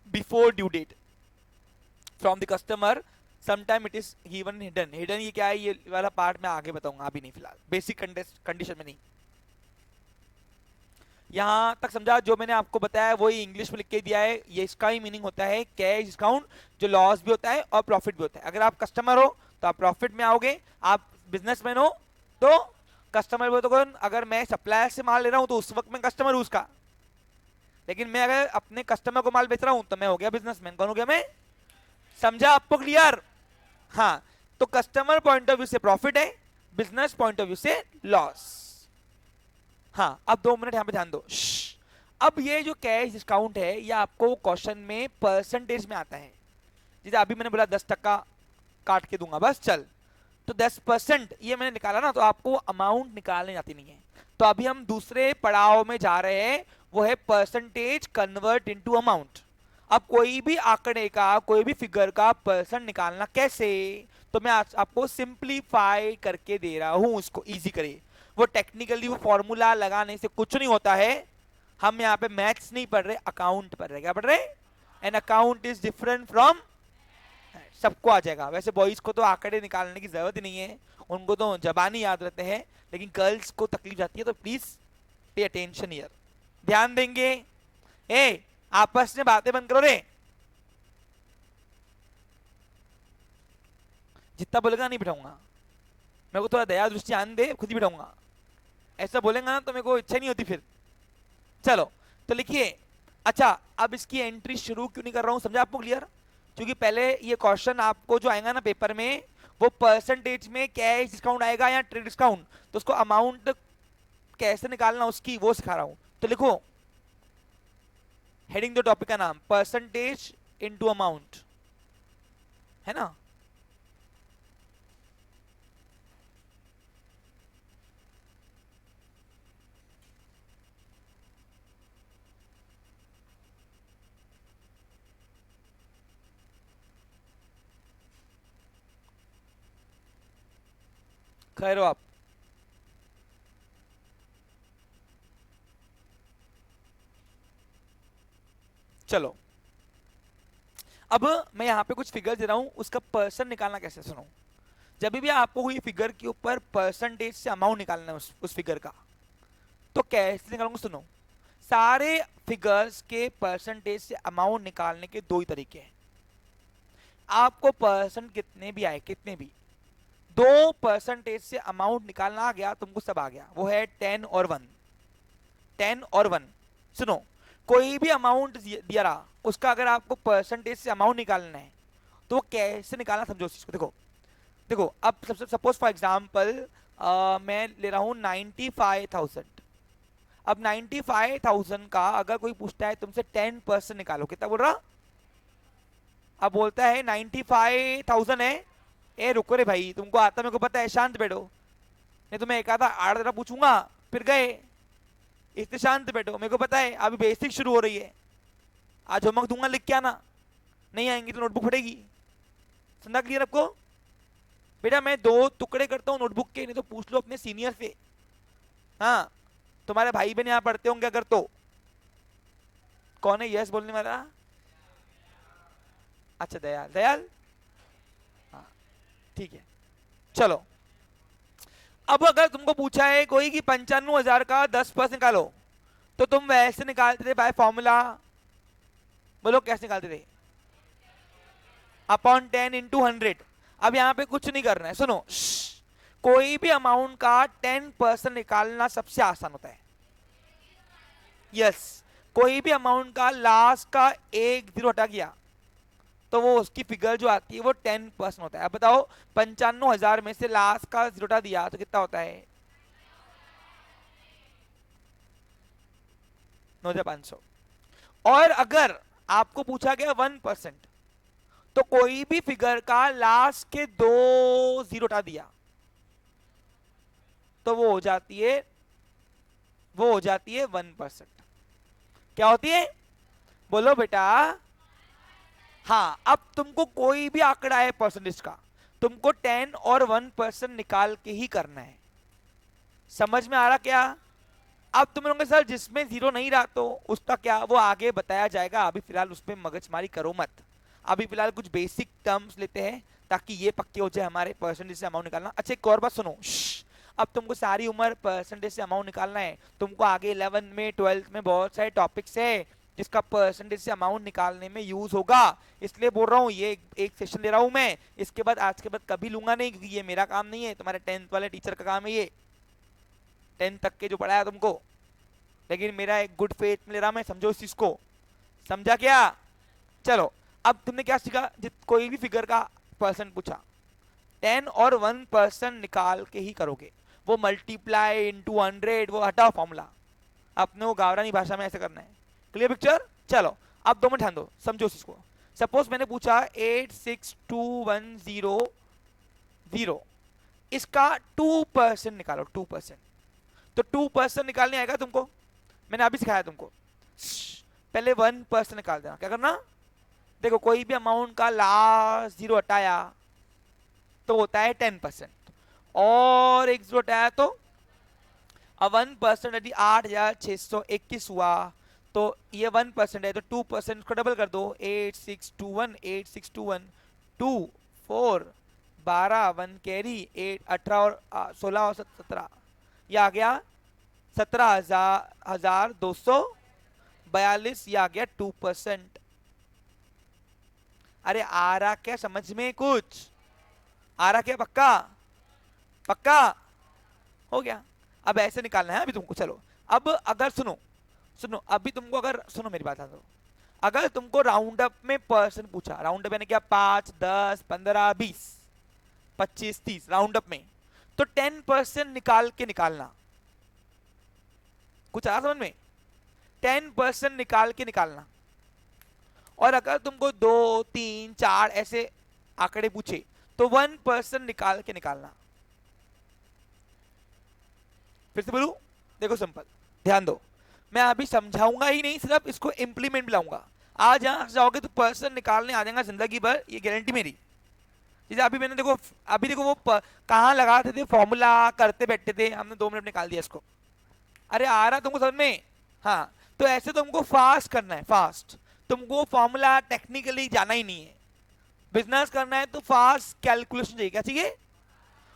before due date from the customer. Sometime it is given hidden. Hidden ये क्या है, ये वाला पार्ट मैं आगे बताऊंगा, अभी नहीं फिलहाल, बेसिक कंडीशन में नहीं। यहां तक समझा? जो मैंने आपको बताया वही इंग्लिश में लिख के दिया है, ये इसका ही मीनिंग होता है कैश डिस्काउंट, जो लॉस भी होता है और प्रॉफिट भी होता है। अगर आप कस्टमर हो तो आप प्रॉफिट में आओगे, आप बिजनेसमैन हो तो कस्टमर हो। तो कौन? अगर मैं सप्लायर से माल ले रहा हूं तो उस वक्त मैं कस्टमर हूं उसका, लेकिन मैं अगर अपने कस्टमर को माल बेच रहा हूं तो मैं हो गया बिजनेसमैन। कौन हो गया मैं? समझा आपको क्लियर? हाँ तो कस्टमर पॉइंट ऑफ व्यू से प्रॉफिट है, बिजनेस पॉइंट ऑफ व्यू से लॉस। हाँ अब 2 मिनट यहाँ पे ध्यान दो। अब ये जो कैश डिस्काउंट है ये आपको क्वेश्चन में परसेंटेज में आता है। जैसे अभी मैंने बोला 10% काट के दूंगा बस चल, तो 10% ये मैंने निकाला ना, तो आपको अमाउंट निकालने जाती नहीं है। तो अभी हम दूसरे पड़ाव में जा रहे हैं, वो है परसेंटेज कन्वर्ट इनटू अमाउंट। अब कोई भी आंकड़े का, कोई भी फिगर का परसेंट निकालना कैसे, तो मैं आज आपको सिंप्लीफाई करके दे रहा हूं, उसको इजी करे। वो टेक्निकली वो फॉर्मूला लगाने से कुछ नहीं होता है। हम यहाँ पे मैथ्स नहीं पढ़ रहे, अकाउंट पढ़ रहे। क्या पढ़ रहे? An account is different from, सबको आ जाएगा। वैसे बॉयज को तो आंकड़े निकालने की जरूरत ही नहीं है, उनको तो जबानी याद रहते हैं, लेकिन गर्ल्स को तकलीफ जाती है, तो प्लीज पे अटेंशन हियर, ध्यान देंगे। ए आपस में बातें बंद करो रे, जितना बोलेगा नहीं बिठाऊंगा। मेरे को थोड़ा दया दृष्टि आन दे, खुद ही बिठाऊंगा। ऐसा बोलेगा ना तो मेरे को इच्छा नहीं होती फिर। चलो तो लिखिए। अच्छा अब इसकी एंट्री शुरू क्यों नहीं कर रहा हूं, समझा आपको क्लियर? क्योंकि पहले ये क्वेश्चन आपको जो आएगा ना पेपर में, वो परसेंटेज में कैश डिस्काउंट आएगा या ट्रेड डिस्काउंट, तो उसको अमाउंट कैसे निकालना उसकी वो सिखा रहा हूं। तो लिखो, हेडिंग दो टॉपिक का नाम परसेंटेज इनटू अमाउंट, है ना? खैर हो आप? चलो अब मैं यहाँ पे कुछ फिगर दे रहा हूँ, उसका परसेंट निकालना कैसे, सुनो। जब भी आपको कोई फिगर के ऊपर परसेंटेज से अमाउंट निकालना है उस फिगर का, तो कैसे निकालूंगा, सुनो। सारे फिगर्स के परसेंटेज से अमाउंट निकालने के दो ही तरीके हैं। आपको परसेंट कितने भी आए, कितने भी, दो परसेंटेज से अमाउंट निकालना आ गया, तुमको सब आ गया। वो है 10 और 1। 10 और 1, सुनो। कोई भी अमाउंट दिया रहा, उसका अगर आपको परसेंटेज से अमाउंट निकालना है तो कैसे निकालना, समझो इसको। देखो देखो, अब सपोज फॉर एग्जांपल मैं ले रहा हूं 95,000। अब 95,000 का अगर कोई पूछता है तुमसे 10% निकालो, कितना बोल रहा। अब बोलता है 95,000 है। ए रुको रे भाई, तुमको आता, मेरे को पता है, शांत बैठो, नहीं तो मैं एक आधा आड़ तरह पूछूंगा फिर गए। इससे शांत बैठो, मेरे को पता है अभी बेसिक शुरू हो रही है। आज होमवर्क दूंगा, लिख के आना, नहीं आएंगी तो नोटबुक फटेगी। समझा क्लियर आपको। बेटा मैं दो टुकड़े करता हूँ नोटबुक के, नहीं तो पूछ लो अपने सीनियर से। हाँ, तुम्हारे भाई बहन यहाँ पढ़ते होंगे अगर तो। कौन है यस बोलने वाला? अच्छा दयाल, दयाल, हाँ ठीक है। चलो अब अगर तुमको पूछा है कोई कि 95,000 का 10% निकालो, तो तुम वैसे निकालते थे बाय फॉर्मूला। बोलो कैसे निकालते थे? Upon 10 into 100। अब यहाँ पे कुछ नहीं करना है, सुनो। कोई भी अमाउंट का 10% निकालना सबसे आसान होता है। यस, कोई भी अमाउंट का लास्ट का एक जीरो हटा गया तो वो उसकी फिगर जो आती है वो 10% होता है। अब बताओ 95,000 में से लास्ट का जीरो हटा दिया तो कितना होता है? 9,500। और अगर आपको पूछा गया 1%, तो कोई भी फिगर का लास्ट के दो जीरो हटा दिया तो वो हो जाती है 1%। क्या होती है? बोलो बेटा। हाँ, अब तुमको कोई भी आंकड़ा है परसेंटेज का, तुमको 10 और 1% निकाल के ही करना है। समझ में आ रहा क्या? अब तुम लोगों के सर जिसमें जीरो नहीं रहा तो उसका क्या, वो आगे बताया जाएगा। अभी फिलहाल उस पर मगजमारी करो मत। अभी फिलहाल कुछ बेसिक टर्म्स लेते हैं ताकि ये पक्के हो जाए हमारे परसेंटेज से अमाउंट निकालना। अच्छा एक और बात सुनो। अब तुमको सारी उम्र परसेंटेज से अमाउंट निकालना है। तुमको आगे 11th में 12th में बहुत सारे टॉपिक्स है जिसका परसेंटेज से अमाउंट निकालने में यूज होगा। इसलिए बोल रहा हूँ, ये एक सेशन ले रहा हूँ मैं, इसके बाद आज के बाद कभी लूंगा नहीं, क्योंकि ये मेरा काम नहीं है, तुम्हारे 10th वाले टीचर का काम है ये, 10th तक के जो पढ़ाया तुमको। लेकिन मेरा एक गुड फेथ में ले रहा मैं, समझो इस चीज को। समझा क्या? चलो अब तुमने क्या सीखा, कोई भी फिगर का परसेंट पूछा 10 और 1% निकाल के ही करोगे। वो मल्टीप्लाई इंटू 100 वो हटाओ फॉर्मूला, अपने को गावरानी भाषा में ऐसे करना है। Clear picture? चलो अब 2 मिनट ध्यान दो, समझो इसको। सपोज मैंने पूछा 86210, इसका 2% निकालो, 2%। तो 2% निकालने आएगा तुमको, मैंने अभी सिखाया तुमको। पहले 1% निकाल देना। क्या करना? देखो कोई भी अमाउंट का लास्ट जीरो हटाया तो होता है 10%, और एक जीरो हटाया तो अब 1% यदि 8,621 हुआ तो ये 1% है, तो 2% को डबल कर दो, 8621 2 4 12 1 कैरी 8 18 और 16 और 17, ये आ गया 17,242, ये आ गया 2%। अरे आ रहा क्या समझ में? कुछ आ रहा क्या? पक्का? पक्का हो गया। अब ऐसे निकालना है अभी तुमको। चलो अब अगर सुनो अभी तुमको, अगर सुनो मेरी बात, तो अगर तुमको राउंड अप में परसेंट पूछा, राउंड अप यानी क्या, 5 10 15 20 25 30 राउंड अप में, तो 10% निकाल के निकालना। कुछ आ समझ में? 10% निकाल के निकालना। और अगर तुमको 2 3 4 ऐसे आंकड़े पूछे तो 1% निकाल के निकालना। फिर से बोलूं? देखो सिंपल, ध्यान दो, मैं अभी समझाऊंगा ही नहीं, सिर्फ इसको इंप्लीमेंट भी लाऊंगा। आज यहां जाओगे तो पर्सन निकालने आ जाएगा जिंदगी भर, ये गारंटी मेरी। जैसे अभी मैंने देखो, अभी देखो वो कहाँ लगाते थे फॉर्मूला, करते बैठते थे, हमने 2 मिनट निकाल दिया इसको। अरे आ रहा तुमको समझ में? हाँ, तो ऐसे तुमको फास्ट करना है, फास्ट। तुमको फॉर्मूला टेक्निकली जाना ही नहीं है, बिजनेस करना है तो फास्ट कैलकुलेशन चाहिए, क्या चाहिए?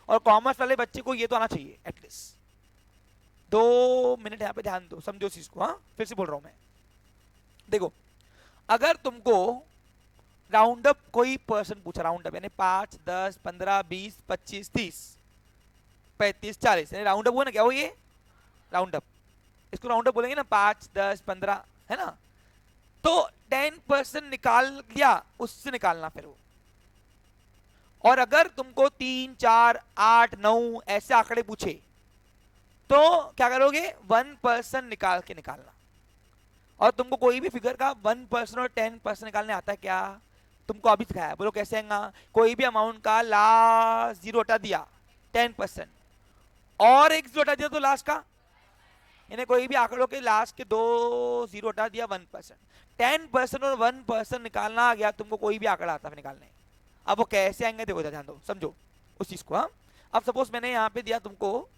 और कॉमर्स वाले बच्चे को ये तो आना चाहिए एटलीस्ट। 2 मिनट यहाँ पे ध्यान दो, समझो इस चीज को। हाँ, फिर से बोल रहा हूं मैं। देखो, अगर तुमको राउंड अप कोई पर्सन पूछा, राउंड अप यानी 5, 10, 15, 20, 25, 30, 35, 40, यानी राउंड अप हुआ ना, क्या हो ये? Round up. इसको राउंड अप बोलेंगे ना, 5, 10, 15, है ना? तो 10% निकाल दिया, उससे निकालना फिर वो। और अगर तुमको 3, 4, 8, 9 ऐसे आंकड़े पूछे तो क्या करोगे? 1% निकाल के निकालना। और तुमको कोई भी फिगर का 1% और 10% निकालने आता है क्या? तुमको अभी सिखाया, बोलो कैसे आएगा? कोई भी अमाउंट का लास्ट जीरो हटा दिया 10%, और एक जीरो हटा दिया तो लास्ट का, यानी कोई भी आंकड़ों के लास्ट के 2 जीरो हटा दिया 1%। 10% और 1% निकालना आ गया तुमको, कोई भी आंकड़ा आता है निकालने। अब वो कैसे आएंगे देखो, ध्यान दो, समझो उस चीज को। हाँ, अब सपोज मैंने यहाँ पे दिया तुमको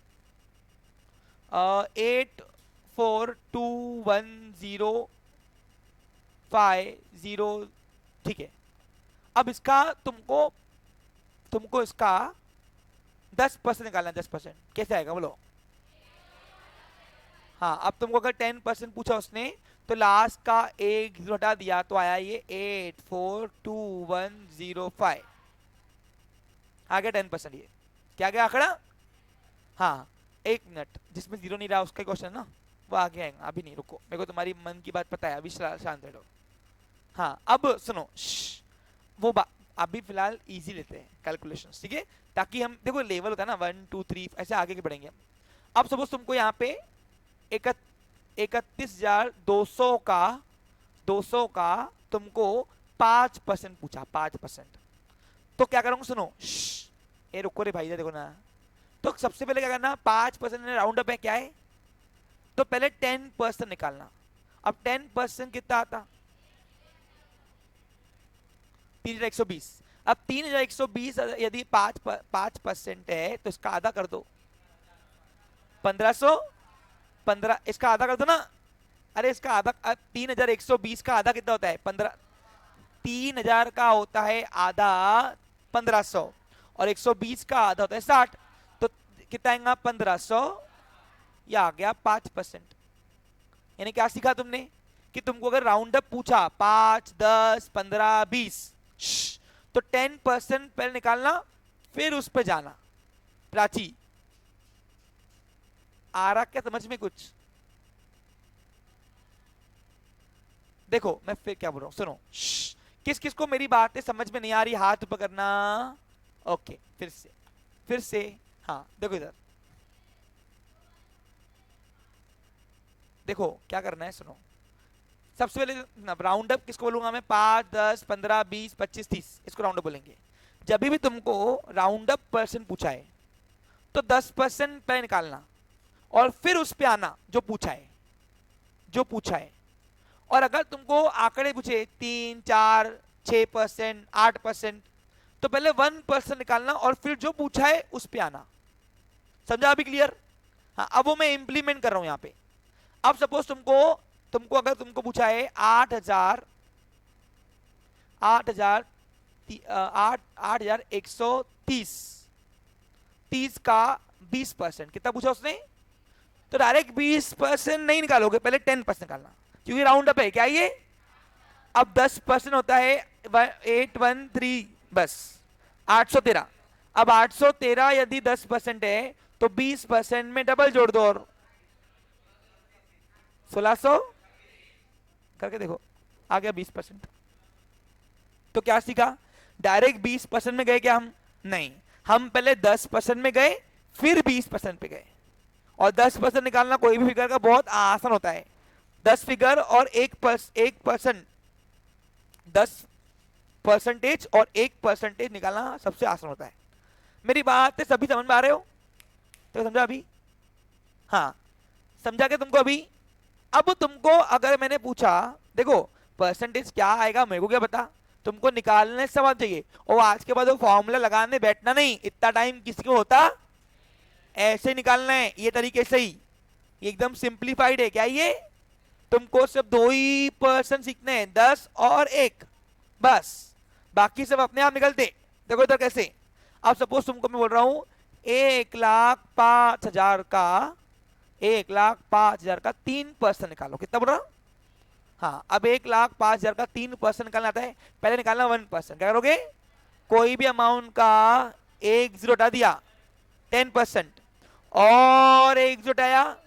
8421050, ठीक है। अब इसका तुमको इसका 10% निकालना है। 10% कैसे आएगा बोलो? हाँ, अब तुमको अगर 10% पूछा उसने तो लास्ट का एक जीरो हटा दिया तो आया ये 8421050, आ गया 10%। ये क्या गया आंकड़ा? हाँ, 1 मिनट, जिसमें जीरो नहीं रहा उसका क्वेश्चन है ना, वो आगे आएगा, अभी नहीं, रुको, मेरे को तुम्हारी मन की बात पता है, अभी शांत बैठो। हाँ, अब सुनो, वो अभी फिलहाल इजी लेते हैं कैलकुलेशंस, ठीक है, ताकि हम देखो लेवल होता है ना 1, 2, 3 ऐसे आगे के बढ़ेंगे हम। अब सपोज तुमको यहाँ पे 31,200 का तुमको 5% पूछा, 5%, तो क्या करूंगा? सुनो, ए रुको रे भाई, देखो ना। तो सबसे पहले क्या करना? 5% राउंड अप है, क्या है? तो पहले 10% निकालना। अब 10% कितना आता? 3,120। अब 3,120 यदि 5% है तो इसका आधा कर दो, 1,515। इसका आधा कर दो ना, अरे इसका आधा, 3,120 का आधा कितना होता है? 15। 3,000 का होता है आधा 1,500, और 120 का आधा होता है 60, तो कितना आएगा? 1,500। यह आ गया 5%। यानी क्या सीखा तुमने? कि तुमको अगर राउंड अप पूछा 5, 10, 15, 20, तो 10% पहले निकालना, फिर उस पर जाना। प्राची, आ रहा क्या समझ में कुछ? देखो मैं फिर क्या बोल रहा हूं, सुनो, किस किस को मेरी बातें समझ में नहीं आ रही हाथ ऊपर करना। ओके, फिर से हाँ, देखो इधर, देखो क्या करना है, सुनो। सबसे पहले राउंड अप किसको बोलूंगा मैं? 5, 10, 15, 20, 25, 30, इसको राउंड अप बोलेंगे। जब भी तुमको राउंड अप पर्सन पूछा है तो 10% पहले निकालना, और फिर उस पे आना जो पूछा है। और अगर तुमको आंकड़े पूछे 3, 4, 6%, 8%, तो पहले 1% निकालना और फिर जो पूछा है उस पे आना। समझा अभी? क्लियर? हाँ, अब वो मैं इंप्लीमेंट कर रहा हूं यहाँ पे। अब सपोज तुमको अगर तुमको पूछा है 8,130 का 20%, कितना पूछा उसने? तो डायरेक्ट 20% नहीं निकालोगे, पहले 10% निकालना, क्योंकि राउंड अप है, क्या ये? अब 10% होता है 813, बस 813। अब 813 यदि 10% है तो 20% में डबल जोड़ दो, और 1,600 करके देखो, आ गया 20%। तो क्या सीखा? डायरेक्ट 20% में गए क्या हम? नहीं, हम पहले 10% में गए, फिर 20% पे गए। और 10% निकालना कोई भी फिगर का बहुत आसान होता है। 10 फिगर और 1%, 10% और 1% निकालना सबसे आसान होता है। मेरी बात है सभी समझ में आ रहे हो? तो समझा अभी? हाँ, समझा क्या तुमको अभी? अब तुमको अगर मैंने पूछा, देखो परसेंटेज क्या आएगा मेरे को क्या पता, तुमको निकालने से समझ चाहिए। और आज के बाद वो फॉर्मूला लगाने बैठना नहीं, इतना टाइम किसी को होता? ऐसे निकालना है, ये तरीके से ही, एकदम सिंप्लीफाइड है क्या ये? तुमको सिर्फ 2 ही पर्सन सीखने हैं, 10 और 1, बस बाकी सब अपने आप निकलते। देखो इधर कैसे, अब सपोज तुमको मैं बोल रहा हूं 1,05,000 का 1,05,000 का 3% निकालो, कितना बोल रहा हूं? हाँ, अब 1,05,000 का 3% निकालना आता है, पहले निकालना 1%। क्या करोगे? कोई भी अमाउंट का एक जीरो हटा दिया 10%, और एक जीरो हटाया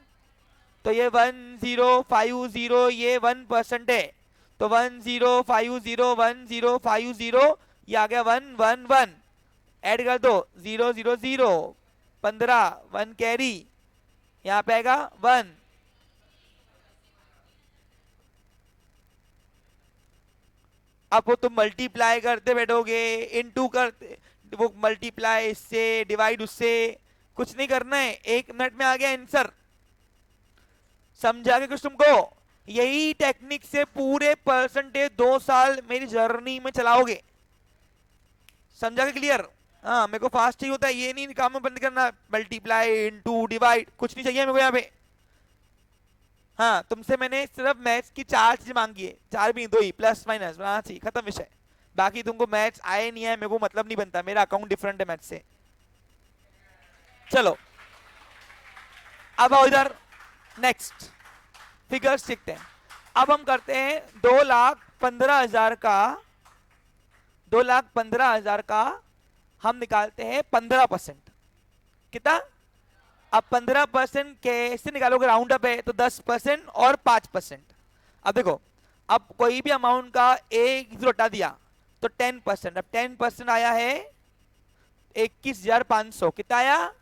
तो ये 1050, ये 1% है, तो 1050, ये आ गया 111, ऐड कर दो 000, 15, 1 कैरी, यहां पे आएगा 1। अब वो तुम मल्टीप्लाई करते बैठोगे, इनटू करते, वो मल्टीप्लाई इससे, डिवाइड उससे, कुछ नहीं करना है, 1 मिनट में आ गया आंसर। समझा के कुछ तुमको? यही टेक्निक से पूरे परसेंटेज 2 साल मेरी जर्नी में चलाओगे। समझा के? क्लियर? हाँ, मेरे को फास्ट ही होता है, ये नहीं काम में बंद करना, मल्टीप्लाई इनटू डिवाइड कुछ नहीं चाहिए मेरे को यहाँ पे। हाँ, तुमसे मैंने सिर्फ मैथ्स की 4 चीजें मांगी है, 4 भी 2 ही, प्लस माइनस बनाना चाहिए, खत्म विषय। बाकी तुमको मैथ्स आए नहीं आए मेरे को मतलब नहीं बनता, मेरा अकाउंट डिफरेंट है मैथ्स से। चलो अब आओ इधर, नेक्स्ट फिगर्स सीखते हैं। अब हम करते हैं 2,15,000 का, 2,15,000 का हम निकालते हैं 15%। कितना? अब 15% कैसे निकालोगे? राउंड अप है तो 10% और 5%। अब देखो, अब कोई भी अमाउंट का एक जीरो हटा दिया तो 10%, अब 10% आया है 21,500, कितना आया?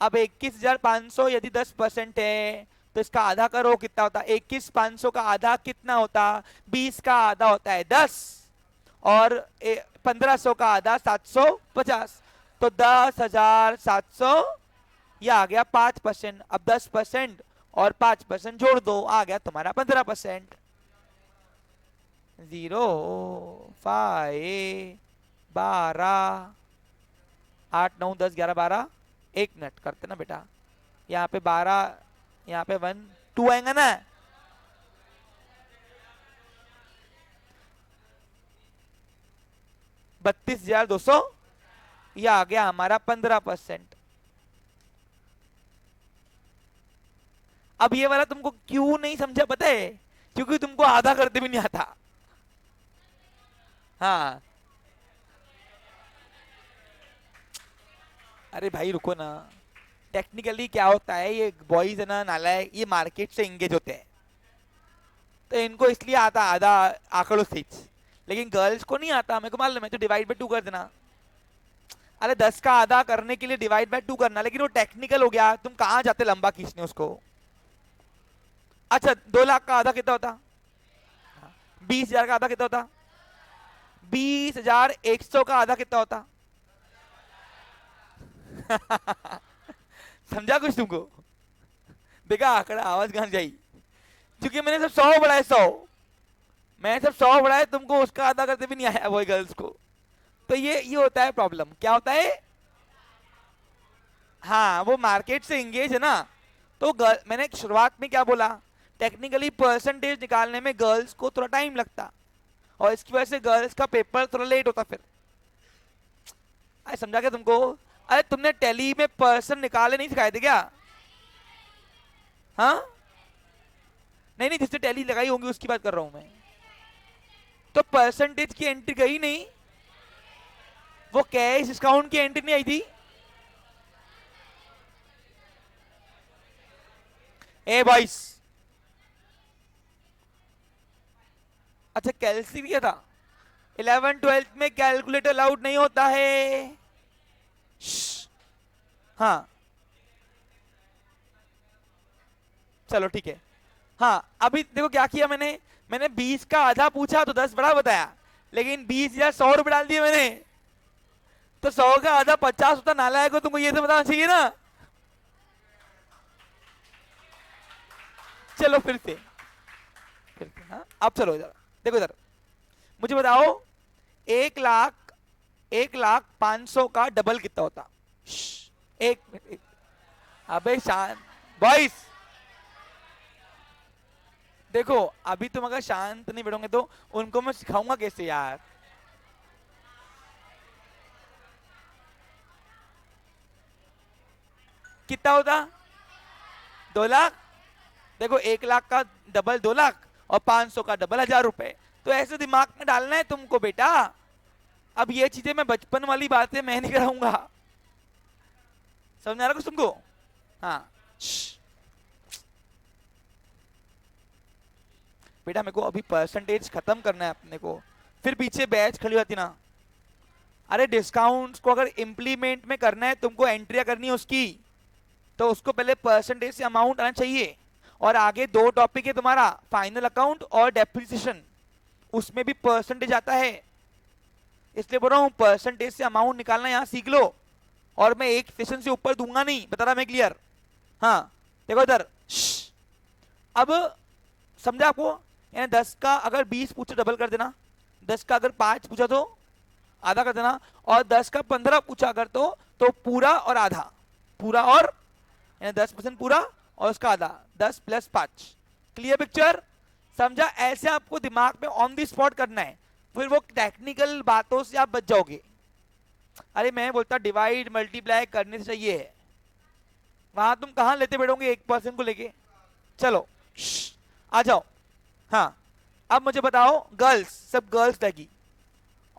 अब 21,500 यदि 10% है तो इसका आधा करो, कितना होता? 21,500 का आधा कितना होता? 20 का आधा होता है 10, और 1500 का आधा 750, तो 10,700, यह आ गया 5%। अब 10% और 5% जोड़ दो, आ गया तुम्हारा 15%। 0, 5, 12, 8, 9, 10, 11, 12, 1 मिनट करते ना बेटा, यहाँ पे 12, यहाँ पे 1, 2 आएगा ना, $32,200, यह आ गया हमारा 15%। अब ये वाला तुमको क्यों नहीं समझा पता है? क्योंकि तुमको आधा करते भी नहीं आता। हाँ, अरे भाई रुको ना, टेक्निकली क्या होता है, ये बॉयज है ना नालायक, ये मार्केट से इंगेज होते हैं, तो इनको इसलिए आता आधा आंकड़ों से, लेकिन गर्ल्स को नहीं आता। मेरे को मालूम है, तो डिवाइड बाय 2 कर देना। अरे 10 का आधा करने के लिए डिवाइड बाय 2 करना, लेकिन वो टेक्निकल हो गया, तुम कहां जाते लंबा खींचने उसको। अच्छा, 2 लाख का आधा कितना होता? 20,000 का आधा कितना होता? 20,100 का आधा कितना होता? समझा कुछ तुमको? देखा आंकड़ा, आवाज कहां जाई? क्योंकि मैंने सब 100 बढ़ाए, 100 मैं सब 100 बढ़ाए, तुमको उसका आधा करते भी नहीं आया वही गर्ल्स को। तो ये होता है प्रॉब्लम। क्या होता है? हाँ, वो मार्केट से इंगेज है ना, तो मैंने शुरुआत में क्या बोला, टेक्निकली परसेंटेज निकालने में गर्ल्स को थोड़ा टाइम लगता, और इसकी वजह से गर्ल्स का पेपर थोड़ा लेट होता। फिर अरे समझा क्या तुमको? अरे तुमने टैली में पर्सन निकाले नहीं सिखाए थे क्या? हाँ, नहीं नहीं, जिसने टैली लगाई होंगी उसकी बात कर रहा हूं मैं। तो परसेंटेज की एंट्री गई नहीं, वो कैश डिस्काउंट की एंट्री नहीं आई थी। ए बॉयस, अच्छा कैलसी किया था? 11th-12th में कैलकुलेटर अलाउड नहीं होता है। हाँ चलो ठीक है। हाँ, अभी देखो क्या किया मैंने, मैंने 20 का आधा पूछा तो 10 बड़ा बताया, लेकिन 20,100 रुपए डाल दिए मैंने, तो 100 का आधा 50 होता। नालायक हो, तुमको ये तो बताना चाहिए ना। चलो फिर से हाँ, अब चलो इधर देखो, इधर मुझे बताओ 1,05,000 का डबल कितना होता? एक मिनट, अबे शांत बॉयस, देखो अभी तुम अगर शांत नहीं बैठोगे तो उनको मैं सिखाऊंगा कैसे यार। कितना होता? 2 लाख। देखो 1 लाख का डबल 2 लाख और 500 का डबल 1000 रुपए। तो ऐसे दिमाग में डालना है तुमको बेटा। अब ये चीजें मैं बचपन वाली बातें मैं नहीं कराऊंगा। समझ आ रहा कुछ तुमको? हाँ। श्श, बेटा मेरे को अभी परसेंटेज खत्म करना है अपने को, फिर पीछे बैच खड़ी होती ना। अरे डिस्काउंट्स को अगर इम्प्लीमेंट में करना है तुमको, एंट्रिया करनी है उसकी, तो उसको पहले परसेंटेज से अमाउंट आना चाहिए। और आगे 2 टॉपिक है तुम्हारा, फाइनल अकाउंट और डेप्रिसिएशन, उसमें भी परसेंटेज आता है। इसलिए बोल रहा हूँ परसेंटेज से अमाउंट निकालना यहाँ सीख लो। और मैं एक सेशन से ऊपर दूंगा नहीं, बता रहा मैं क्लियर। हाँ देखो इधर। अब समझा आपको? यानी 10 का अगर 20 पूछो डबल कर देना, 10 का अगर 5 पूछा तो आधा कर देना, और 10 का 15 पूछा अगर तो पूरा और आधा। पूरा और यानी 10% पूरा और उसका आधा, 10 + 5। Clear picture? समझा? ऐसे आपको दिमाग में ऑन द स्पॉट करना है, फिर वो टेक्निकल बातों से आप बच जाओगे। अरे मैं बोलता डिवाइड मल्टीप्लाई करने से चाहिए है, वहां तुम कहां लेते बैठोगे 1% को लेके। चलो आ जाओ। हाँ अब मुझे बताओ, गर्ल्स सब गर्ल्स रहेगी,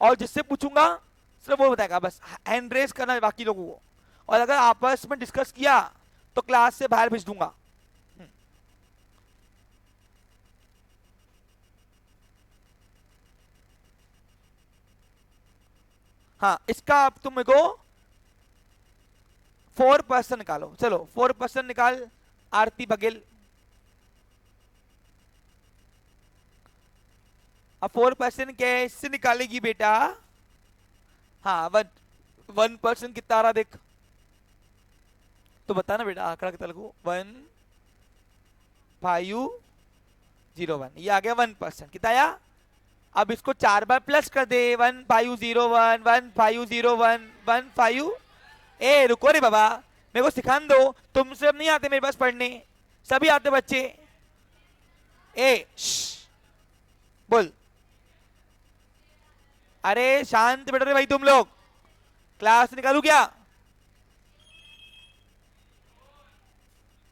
और जिससे पूछूंगा सिर्फ वो बताएगा, बस हैंड रेस करना है बाकी लोगों को। और अगर आपस में डिस्कस किया तो क्लास से बाहर भेज दूंगा। हाँ इसका अब तुम मेरे को 4% निकालो। चलो 4% निकाल आरती बघेल। अब 4% कैसे निकालेगी बेटा? हाँ 1% कितना आ रहा देख तो बता ना बेटा, आंकड़ा कितना लगू? 1501, ये आ गया 1%। कितना आया? अब इसको 4 बार प्लस कर दे, 1501 1501 15। ए रुको रे बाबा, मेरे को सिखाने दो, तुमसे अब नहीं आते मेरे पास पढ़ने, सभी आते बच्चे। ए बोल। अरे शांत बैठो रे भाई तुम लोग, क्लास निकालू क्या?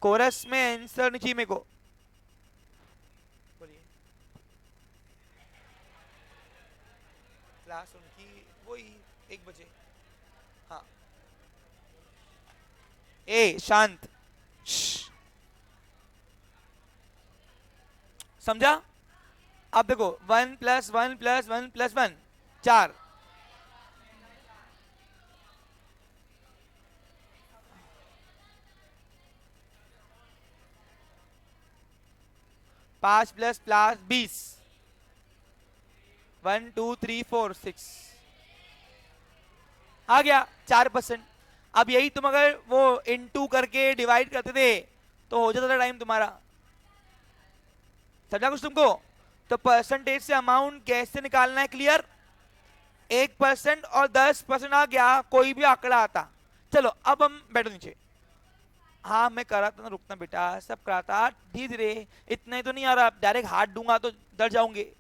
कोरस में आंसर नहीं चाहिए मेरे को। बोलिए। क्लास उनकी वही 1 बजे। हाँ ए शांत। समझा? अब देखो 1 + 1 + 1 + 1 4। 5 + 20, 1 2 3 4 6 आ गया 4%। अब यही तुम अगर वो इनटू करके डिवाइड करते थे तो हो जाता था टाइम तुम्हारा। समझा कुछ तुमको? तो परसेंटेज से अमाउंट कैसे निकालना है क्लियर? 1% और 10% आ गया, कोई भी आंकड़ा आता। चलो अब हम बैठो नीचे। हाँ मैं करा था ना, रुकना बेटा, सब कराता धीरे धीरे, इतना ही तो नहीं आ रहा, डायरेक्ट हाथ दूंगा तो डर जाओगे।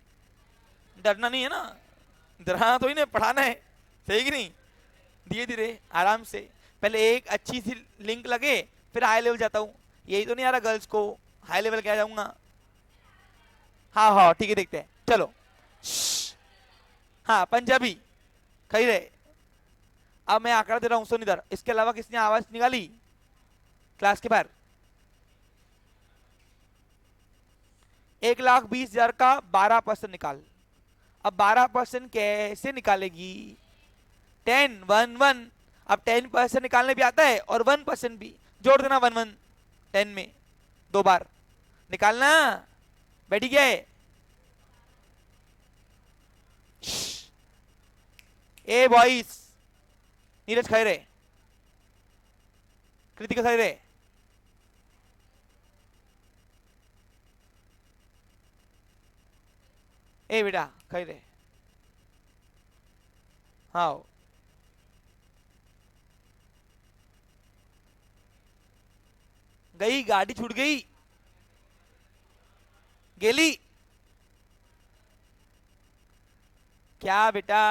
डरना नहीं है ना, डराना तो ही नहीं, पढ़ाना है, सही कि नहीं? धीरे धीरे आराम से, पहले एक अच्छी सी लिंक लगे, फिर हाई लेवल जाता हूँ। यही तो नहीं आ रहा गर्ल्स को, हाई लेवल क्या जाऊंगा। हाँ हाँ ठीक है देखते हैं चलो। हाँ पंजाबी खड़ी रहे। अब मैं आंकड़ा दे रहा हूँ, सुन इधर, इसके अलावा किसने आवाज निकाली क्लास के बाहर? 1,20,000 का 12% निकाल। अब 12% कैसे निकालेगी? 10 1 1। अब 10% निकालने भी आता है और 1% भी, जोड़ देना 1 1 10 में 2 बार निकालना। बैठी गया है? ए बॉयज, नीरज खड़े रहे, कृतिका खड़े रहे। ए बेटा खड़े रहे। हाँ गई गाड़ी, छूट गई। गेली क्या बेटा?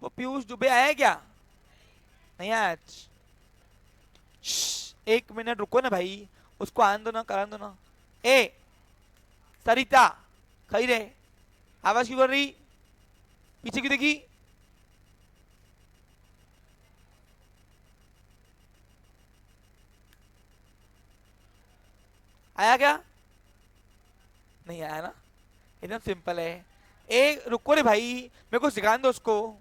वो पीयूष दुबे आया क्या? नहीं आया आज। एक मिनट रुको ना भाई, उसको आने दो ना, कराने दो ना। ए सरिता खई रे, आवाज क्यों कर रही? पीछे क्यों देखी? आया क्या? नहीं आया ना, एकदम सिंपल है। ए रुको रे भाई, मेरे को सिखाने दो उसको।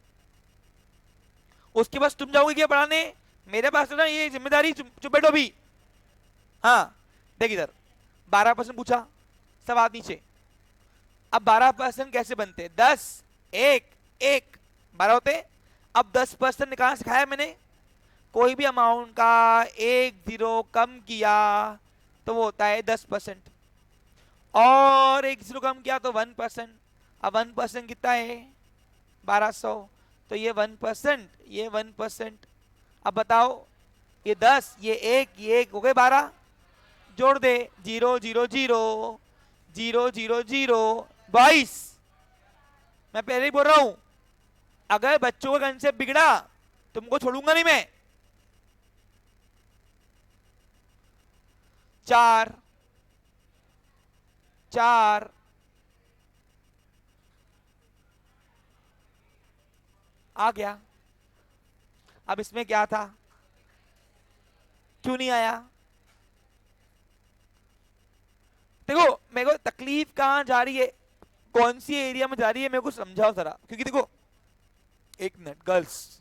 उसके पास तुम जाओगे क्या पढ़ाने? मेरे पास तो ना ये जिम्मेदारी, चुप बैठो अभी। हाँ देख इधर, 12% पूछा, सब हाथ नीचे। अब 12% कैसे बनते? 10 एक एक 12 होते। अब 10% निकालना सिखाया मैंने। कोई भी अमाउंट का एक जीरो कम किया तो वो होता है 10%, और एक जीरो कम किया तो 1%। अब 1% कितना है? 1200। तो ये 1%, ये 1%। अब बताओ, ये 10, ये एक हो गए 12। जोड़ दे, 0 0 0 0 0 0 22। मैं पहले ही बोल रहा हूं, अगर बच्चों का कंसेप्ट बिगड़ा तुमको छोड़ूंगा नहीं मैं। 4 4 आ गया। अब इसमें क्या था? क्यों नहीं आया? देखो मेरे को तकलीफ कहां जा रही है, कौन सी एरिया में जा रही है, मेरे को समझाओ जरा। क्योंकि देखो, एक मिनट गर्ल्स,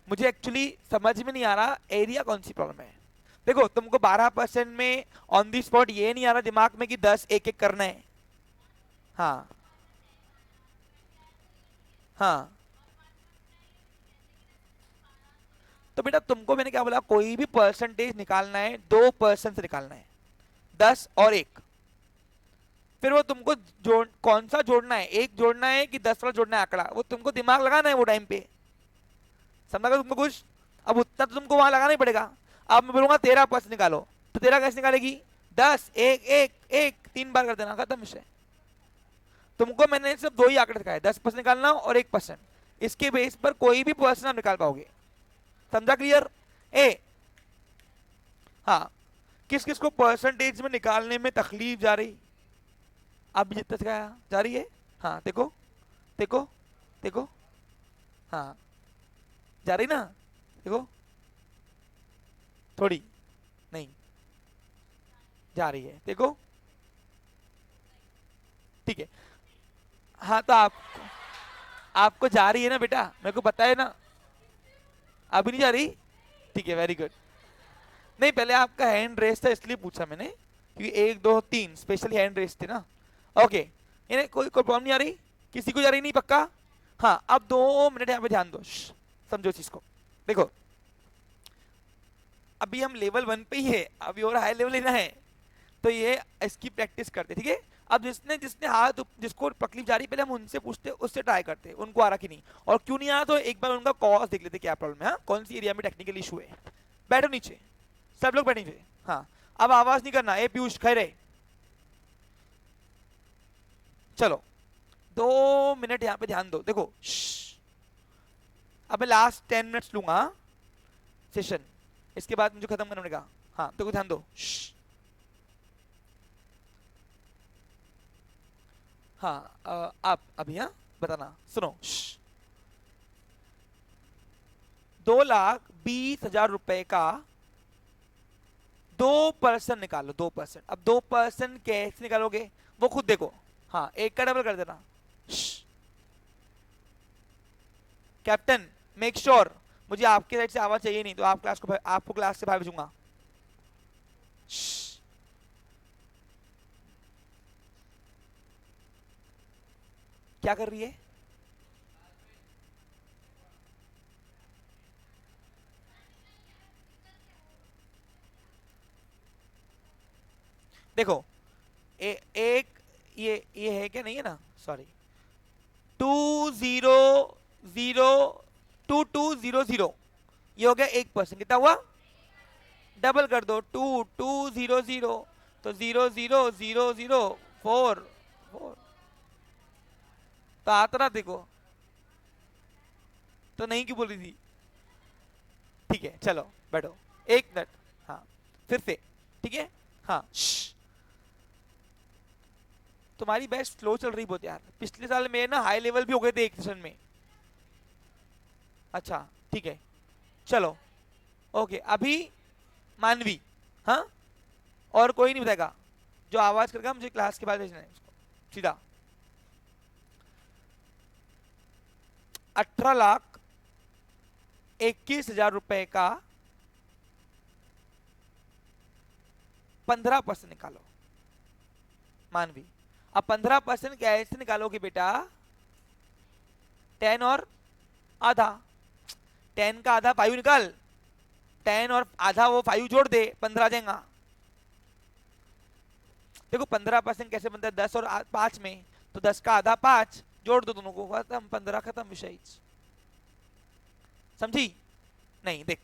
मुझे एक्चुअली समझ में नहीं आ रहा एरिया कौन सी प्रॉब्लम है। देखो तुमको 12% में ऑन दी स्पॉट ये नहीं आ रहा दिमाग में कि 10 एक एक करना है। हाँ हाँ, तो बेटा तुमको मैंने क्या बोला, कोई भी परसेंटेज निकालना है 2% से निकालना है, 10 और 1। फिर वो तुमको जोड़, कौन सा जोड़ना है, एक जोड़ना है कि 10 वाला जोड़ना है आंकड़ा, वो तुमको दिमाग लगाना है वो टाइम पे। समझा कर तुमको कुछ? अब उतना तो तुमको वहां लगाना ही पड़ेगा। अब मैं बोलूंगा 13% निकालो, तो 13 कैसे निकालेगी? 10 एक एक एक 3 बार कर देना, खत्म विषय। तुमको मैंने सिर्फ दो ही आंकड़े दिखाए, 10% निकालना और 1%। इसके बेस पर कोई भी पर्सन आप निकाल पाओगे। समझा? क्लियर? ए हाँ, किस किस को परसेंटेज में निकालने में तकलीफ जा रही? अब भी जितना सिखाया जा रही है। हाँ देखो देखो देखो, हाँ जा रही ना, देखो थोड़ी नहीं जा रही है, देखो ठीक है। हाँ तो आपको जा रही है ना बेटा, मेरे को पता है ना। अभी नहीं जा रही? ठीक है, वेरी गुड। नहीं पहले आपका हैंड रेस था इसलिए पूछा मैंने, क्योंकि 1 2 3 स्पेशली हैंड रेस थे ना। ओके, इन्हें कोई प्रॉब्लम नहीं आ रही? किसी को जा रही नहीं पक्का? हाँ अब 2 मिनट यहाँ पे ध्यान दो, समझो चीज को। देखो अभी हम लेवल 1 पे ही है, अभी और हाई लेवल लेना है, तो ये इसकी प्रैक्टिस करते, ठीक है। अब जिसने जिसने हाथ जिसको तकलीफ जा रही पहले हम उनसे पूछते, उससे ट्राई करते उनको आ रहा कि नहीं, और क्यों नहीं आ रहा तो एक बार उनका कॉज देख लेते क्या प्रॉब्लम है, हाँ? कौन सी एरिया में टेक्निकल इशू है। बैठो नीचे, सब लोग बैठे नीचे। हाँ अब आवाज नहीं करना। ए पीयूष खैरे, चलो 2 मिनट यहाँ पे ध्यान दो। देखो अब मैं लास्ट 10 मिनट्स लूंगा सेशन, इसके बाद मुझे खत्म करना पड़ेगा। हाँ देखो ध्यान दो। हाँ आप अभी, हाँ बताना, सुनो। 2,20,000 रुपए का 2% निकालो, 2%। अब 2% कैसे निकालोगे वो खुद देखो। हाँ एक का डबल कर देना। कैप्टन मेक श्योर मुझे आपके साइड से आवाज चाहिए, नहीं तो आप आपको क्लास से बाहर भेजूंगा। क्या कर रही है? देखो एक ये है क्या, नहीं है ना, सॉरी। 2,0,0,22,0,0 ये हो गया 1%। कितना हुआ? डबल कर दो, 2,2,0,0 तो 0 0 0 0 4 4 तो आता ना देखो, तो नहीं क्यों बोल रही थी? ठीक है चलो बैठो, एक मिनट। हाँ फिर से, ठीक है। हाँ तुम्हारी बेस्ट फ्लो चल रही बहुत यार, पिछले साल में ना हाई लेवल भी हो गए थे एक सेशन में। अच्छा ठीक है चलो, ओके अभी मानवी, हाँ और कोई नहीं बताएगा, जो आवाज करेगा मुझे क्लास के बाद भेजना है उसको सीधा। 18,21,000 रुपए का 15% निकालो मानवी। अब 15% कैसे निकालोगे बेटा? 10 और आधा, 10 का आधा 5 निकाल, 10 और आधा वो 5 जोड़ दे, 15 आ जाएगा। देखो 15% कैसे बनता है? 10 और 5 में, तो 10 का आधा 5 जोड़ दो दोनों को, खत्म, 15 खत्म विषय। समझी? नहीं देख,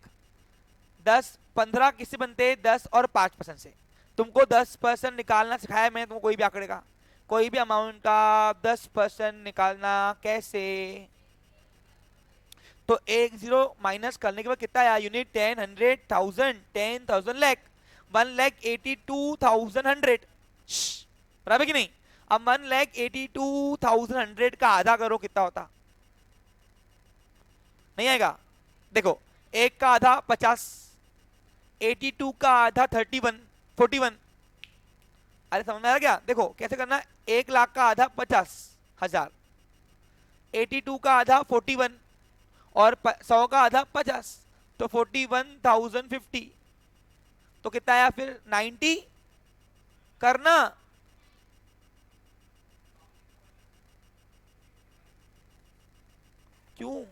10 15 किससे बनते हैं? 10 और 5% से। तुमको 10% निकालना सिखाया मैंने तुमको, कोई भी आंकड़े का, कोई भी अमाउंट का 10% निकालना कैसे। तो एक जीरो माइनस करने के बाद कितना आया? यूनिट 10 100 1000 10,000 लाख 1,82,100 बराबर कि नहीं? अब 1,82,100 का आधा करो, कितना होता? नहीं आएगा। देखो एक का आधा 50, 82 का आधा 31 41। अरे समझ में आ गया? देखो कैसे करना, 1,00,000 का आधा 50,000, 82 का आधा 41 और 100 का आधा 50, तो 41,050। तो कितना आया फिर? 90 करना। क्यों?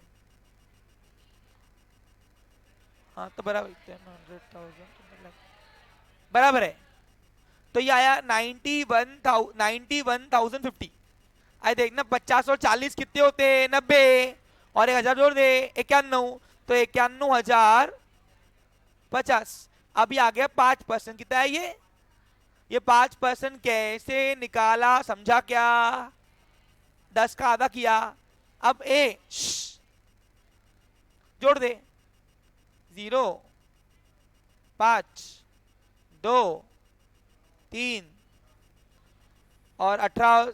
हाँ तो बराबर 100,000 बराबर है। तो ये आया 91,050। आई देखना 50 और 40 कितने होते हैं? 90 और 1,000 जोड़ दे 91, तो 91,050। अभी आ गया 5%, कितना है ये? ये 5% कैसे निकाला समझा क्या? 10 का आधा किया। अब जोड़ दे, 0 5 2 3 और 18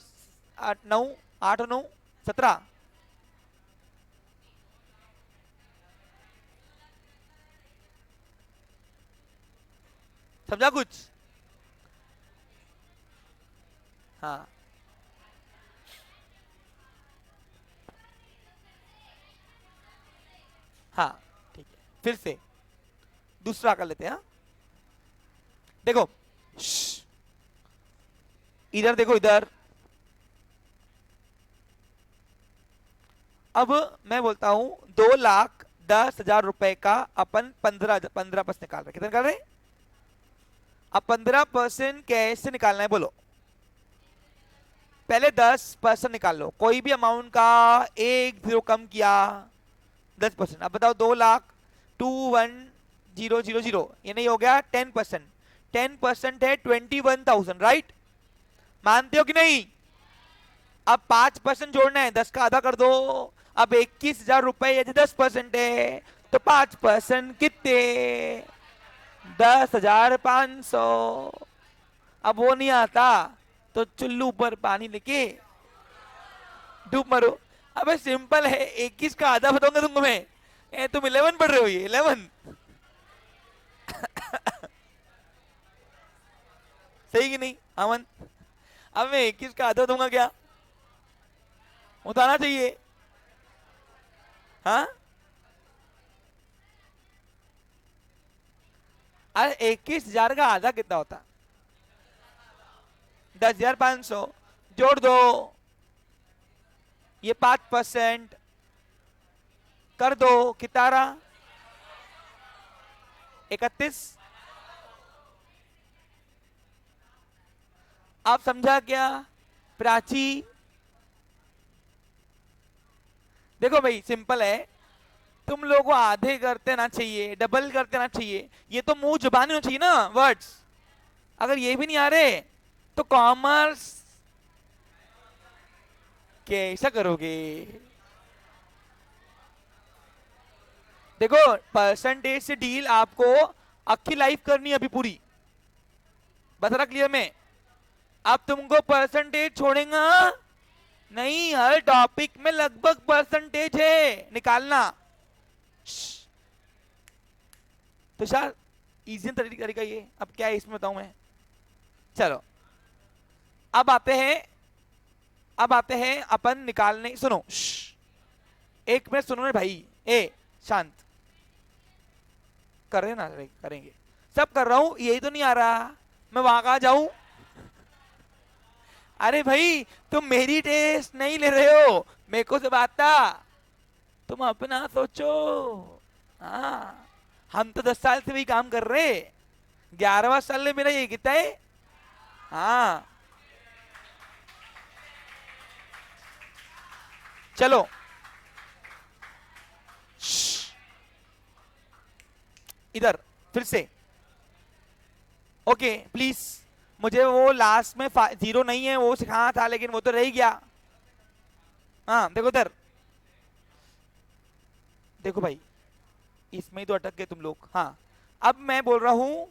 9 8 9 17। समझा कुछ? हाँ हाँ ठीक है, फिर से दूसरा कर लेते हैं। हाँ देखो, इधर देखो, इधर। अब मैं बोलता हूं 2,10,000 रुपए का अपन 15% निकाल रहे, कितना निकाल रहे? अब 15% कैसे निकालना है बोलो? पहले 10% निकाल लो, कोई भी अमाउंट का एक जीरो कम किया 10%। अब बताओ 2,21,000, ये नहीं हो गया 10%? 10% है 21,000, राइट? मानते हो कि नहीं? अब 5% जोड़ना है, 10 का आधा कर दो। अब 21,000 रुपए यदि 10% है तो 5% कितने? 10,500। अब वो नहीं आता तो चुल्लू पर पानी लेके डूब मरो। अबे सिंपल है, 21 का आधा बताऊंगा तुमको मैं। तुम 11 पढ़ रहे हो, ये 11 सही कि नहीं अमन? अब मैं 21 का आधा दूंगा क्या? उतारना चाहिए। हाँ अरे 21,000 का आधा कितना होता? 10,500 जोड़ दो, ये 5% कर दो, कितना रहा? 31। आप समझा क्या प्राची? देखो भाई सिंपल है, तुम लोगों को आधे करते ना चाहिए, डबल करते ना चाहिए, ये तो मुंह जुबानी होना चाहिए ना वर्ड्स। अगर ये भी नहीं आ रहे तो कॉमर्स कैसा करोगे? देखो परसेंटेज से डील आपको अक्की लाइफ करनी है अभी पूरी, बता रहा क्लियर में। अब तुमको परसेंटेज छोड़ेगा नहीं, हर टॉपिक में लगभग परसेंटेज है निकालना। तो शायद इजी तरीका ये। अब क्या है इसमें बताऊं मैं, चलो अब आते हैं अपन निकालने। सुनो एक मिनट सुनो ना भाई, ए शांत। कर रहे ना, करेंगे सब कर रहा हूं, यही तो नहीं आ रहा, मैं वहां कहा जाऊं? अरे भाई तुम मेरी टेस्ट नहीं ले रहे हो, मेरे को सब आता, तुम अपना सोचो। हाँ हम तो 10 साल से भी काम कर रहे, 11वां साल में मेरा ये कितना है। हाँ चलो इधर फिर से। ओके प्लीज, मुझे वो लास्ट में 0 नहीं है वो सिखाना था, लेकिन वो तो रह गया। हाँ देखो इधर, देखो भाई इसमें ही तो अटक गए तुम लोग। हाँ अब मैं बोल रहा हूं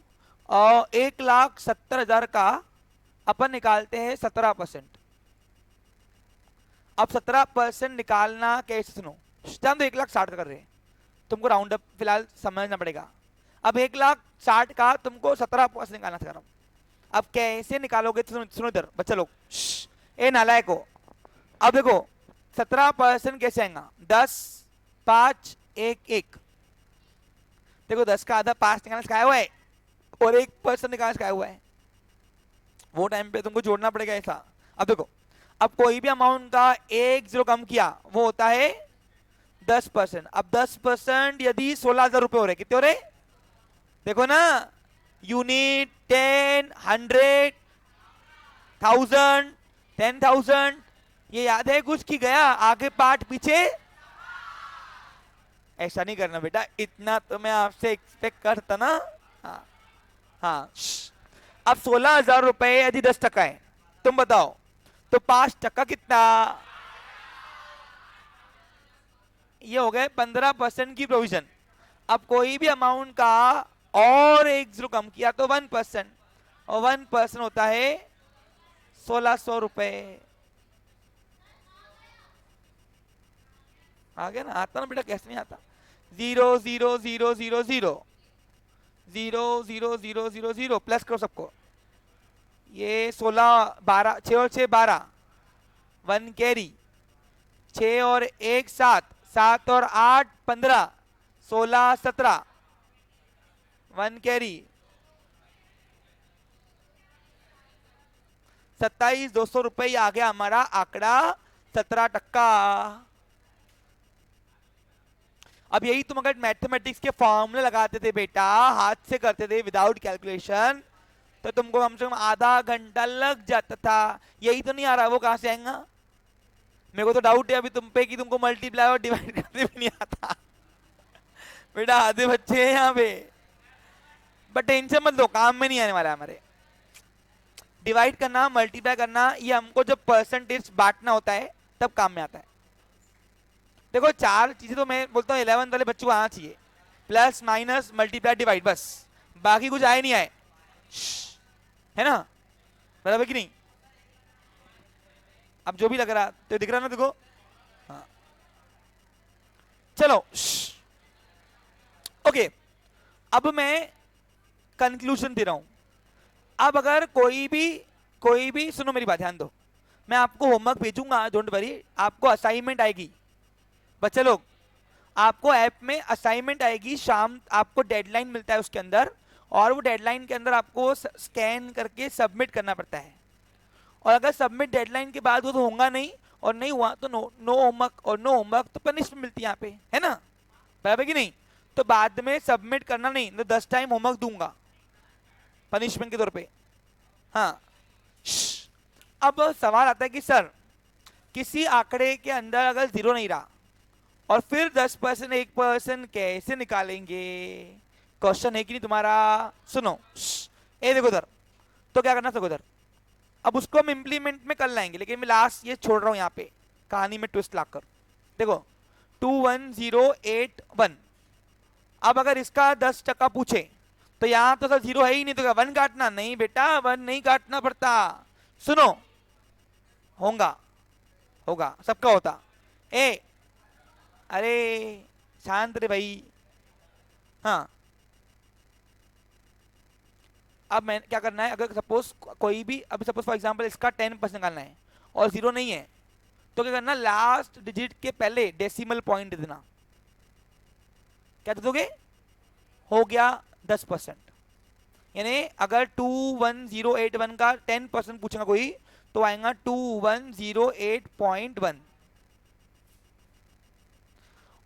1,70,000 का अपन निकालते हैं 17%। अब 17% निकालना कैसे, सुनो हम तो 1,60,000 कर रहे हैं, तुमको राउंड अप फिलहाल समझना पड़ेगा। अब 1,60,000 का तुमको 17% निकालना था। अब कैसे निकालोगे, सुनो इधर बच्चा लोग, ए नालायक को। अब देखो 17% कैसे आएगा, 10 5 1 1। देखो 10 का आधा 5 निकालना सिखाया हुआ है और 1% निकालना सिखाया हुआ है, वो टाइम पे तुमको जोड़ना पड़ेगा ऐसा। अब देखो, अब कोई भी अमाउंट का 1 0 कम किया वो होता है 10%। अब 10% यदि 16,000 रुपए हो रहे, कितने हो रहे देखो ना, यूनिट 10 100 1000 10,000, ये याद है कुछ की गया आगे पार्ट पीछे? ऐसा नहीं करना बेटा, इतना तो मैं आपसे एक्सपेक्ट करता ना। हाँ हाँ अब 16,000 रुपए यदि 10% है, तुम बताओ तो 5% कितना? ये हो गए 15% की प्रोविजन। अब कोई भी अमाउंट का और 1 0 कम किया तो 1%, और 1% होता है 1,600 रुपए। आ गया ना, आता ना बेटा, कैसे नहीं आता? 0 0 0 0 0 0 0 0 0 0 प्लस करो सबको, ये 16 12 6 और 6 12, 1 कैरी, 6 और 1 7, 7 और 8 15, 16 17, 1 कैरी, 27,200 रुपए आ गया हमारा आंकड़ा 17%। अब यही तुम अगर मैथमेटिक्स के फॉर्मूले लगाते थे बेटा, हाथ से करते थे विदाउट कैलकुलेशन, तो तुमको कम से कम आधा घंटा लग जाता था। यही तो नहीं आ रहा, वो कहां से आएगा? मेरे को तो डाउट है अभी तुम पे कि तुमको मल्टीप्लाई और डिवाइड करने भी नहीं आता। बेटा आधे बच्चे हैं यहाँ पे, बट टेंशन मत लो, काम में नहीं आने वाला हमारे। डिवाइड करना मल्टीप्लाई करना ये हमको जब परसेंटेज बांटना होता है तब काम में आता है। देखो 4 चीजें तो मैं बोलता हूँ 11 वाले बच्चों को आना चाहिए, प्लस माइनस मल्टीप्लाई डिवाइड, बस बाकी कुछ आए नहीं आए, है ना? बराबर कि नहीं? अब जो भी लग रहा तो दिख रहा ना देखो। हाँ चलो ओके, अब मैं कंक्लूजन दे रहा हूं। अब अगर कोई भी सुनो मेरी बात, ध्यान दो, मैं आपको होमवर्क भेजूंगा, डोंट वरी, आपको असाइनमेंट आएगी बच्चे लोग, आपको ऐप में असाइनमेंट आएगी शाम, आपको डेडलाइन मिलता है उसके अंदर, और वो डेडलाइन के अंदर आपको स्कैन करके सबमिट करना पड़ता है। और अगर सबमिट डेडलाइन के बाद वो तो होगा नहीं, और नहीं हुआ तो नो होमवर्क, और नो होमवर्क तो पनिशमेंट मिलती है यहाँ पे, है ना? बराबर कि नहीं? तो बाद में सबमिट करना नहीं तो 10 टाइम होमवर्क दूंगा पनिशमेंट के तौर पे। हाँ अब सवाल आता है कि सर किसी आंकड़े के अंदर अगर 0 नहीं रहा और फिर 10% 1% कैसे निकालेंगे? क्वेश्चन है कि नहीं तुम्हारा? सुनो, ए देखो उधर, तो क्या करना सकोदर, अब उसको हम इम्प्लीमेंट में कर लाएंगे, लेकिन मैं लास्ट ये छोड़ रहा हूं यहाँ पे कहानी में ट्विस्ट लाकर। देखो 21081, अब अगर इसका 10% पूछे तो यहां तो सर जीरो है ही नहीं, तो क्या 1 काटना? नहीं बेटा 1 नहीं काटना पड़ता। सुनो, होगा होगा सबका होता। ए अरे शांत रे भाई। हाँ, अब मैं क्या करना है, अगर सपोज कोई भी, अब सपोज फॉर एग्जांपल इसका 10% निकालना है और जीरो नहीं है, तो क्या करना, लास्ट डिजिट के पहले डेसिमल पॉइंट देना। क्या दे दोगे? हो गया 10%। यानी अगर 21081 का 10% पूछेगा कोई तो आएगा 2108.1,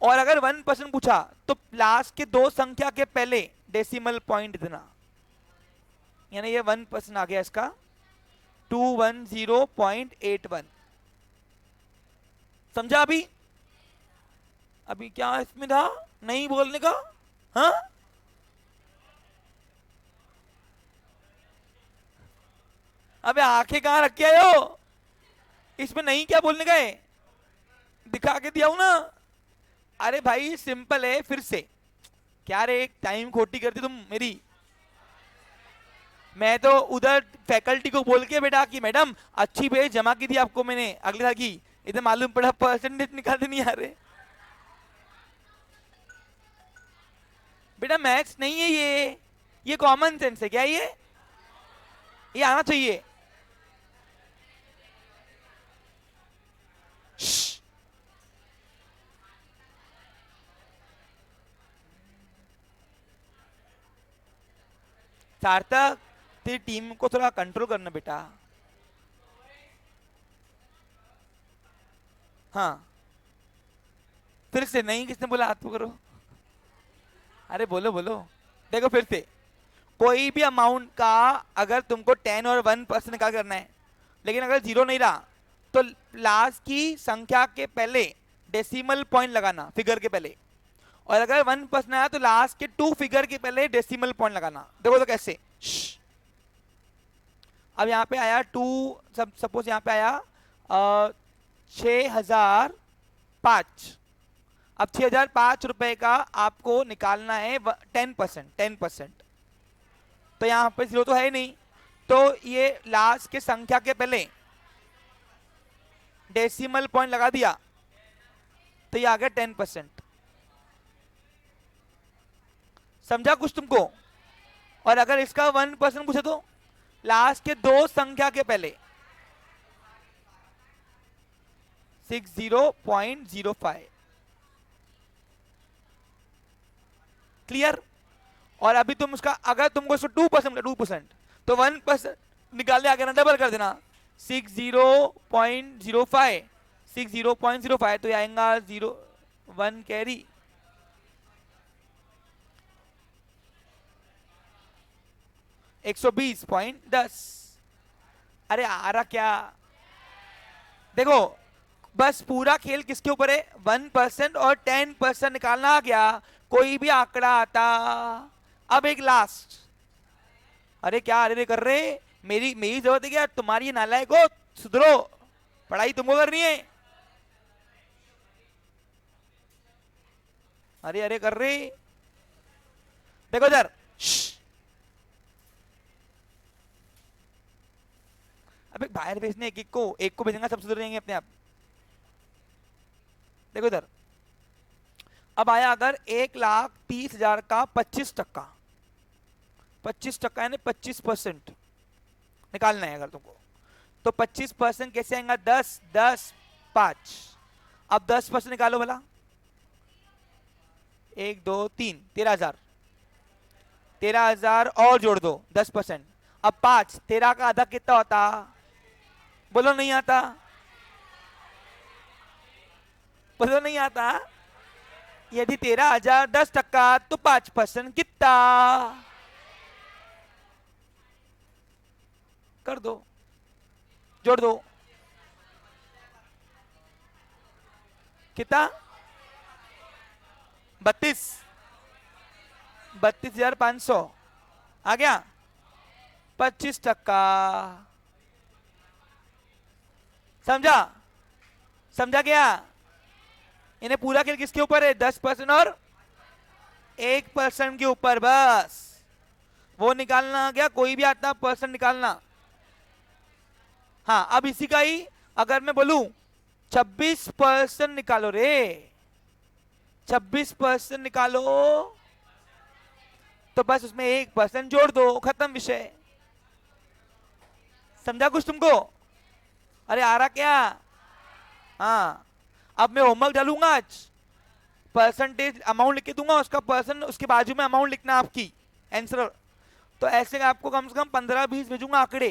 और अगर 1% पूछा तो लास्ट के दो संख्या के पहले डेसिमल पॉइंट देना। यानी ये 1% आ गया इसका 210.81। समझा? अभी अभी क्या इसमें था नहीं बोलने का? हाँ, अबे आंखें कहां रख के आए हो? इसमें नहीं क्या बोलने का है, दिखा के दिया हूं ना। अरे भाई सिंपल है, फिर से क्या रे टाइम खोटी करती तुम मेरी। मैं तो उधर फैकल्टी को बोल के बेटा कि मैडम अच्छी पेज जमा की थी आपको मैंने अगले साल की, इधर मालूम पड़ा परसेंटेज निकालते नहीं आ रहे। बेटा मैथ्स नहीं है ये कॉमन सेंस है। क्या ये आना चाहिए। सार्थक तेरी टीम को थोड़ा कंट्रोल करना बेटा। हाँ, फिर से नहीं, किसने बोला हाथ पकड़ो? अरे बोलो बोलो। देखो फिर से, कोई भी अमाउंट का अगर तुमको 10 और 1% निकाल करना है, लेकिन अगर जीरो नहीं रहा तो लास्ट की संख्या के पहले डेसिमल पॉइंट लगाना, फिगर के पहले, और अगर 1% आया तो लास्ट के 2 फिगर के पहले डेसिमल पॉइंट लगाना। देखो तो कैसे। अब यहाँ पे आया 2, सपोज यहाँ पे आया 6005। अब 6005 रुपए का आपको निकालना है 10%। तो यहाँ पे जीरो तो है नहीं, तो ये लास्ट के संख्या के पहले डेसिमल पॉइंट लगा दिया तो ये आ गया 10%। समझा कुछ तुमको? और अगर इसका 1% पूछे तो लास्ट के दो संख्या के पहले 60.05। क्लियर? और अभी तुम उसका, अगर तुमको उसको 2% तो 1% निकालने आगे ना डबल कर देना 60.05 तो आएगा 01 कैरी। $120.10। अरे आ रहा क्या? देखो बस पूरा खेल किसके ऊपर है? 1% और 10% निकालना आ गया, कोई भी आंकड़ा आता। अब एक लास्ट, अरे क्या अरे कर रहे, मेरी मेरी जरूरत है क्या? तुम्हारी नालायक हो, सुधरो, पढ़ाई तुमको करनी है। अरे अरे कर रहे, देखो इधर, अबे बाहर भेजने एक एक को भेजेंगे सब सुधर जाएंगे अपने आप। देखो इधर, अब आया अगर 1,30,000 का 25%, 25% यानी 25% निकालना है अगर तुमको, तो 25% कैसे आएगा? 10 10 5। अब 10% निकालो भला, 1 2 3, 13,000। 13,000 और जोड़ दो 10%। अब 5, 13 का आधा कितना होता? बोलो नहीं आता, बोलो नहीं आता। यदि 13,000 10% तो 5% कितना? कर दो, जोड़ दो, कितना? 32,500 आ गया। 25%। समझा? समझा क्या? इन्हें पूरा खेल किसके ऊपर है? 10% और 1% के ऊपर, बस वो निकालना। क्या कोई भी आता परसेंट निकालना। हाँ, अब इसी का ही अगर मैं बोलूं 26% निकालो रे, 26% निकालो, तो बस उसमें 1% जोड़ दो, खत्म विषय। समझा कुछ तुमको? अरे आ रहा क्या? हाँ, अब मैं होमवर्क डालूंगा आज, परसेंटेज अमाउंट लिख के दूंगा, उसका पर्सन उसके बाजू में अमाउंट लिखना आपकी आंसर। तो ऐसे आपको कम से कम 15-20 भेजूंगा आंकड़े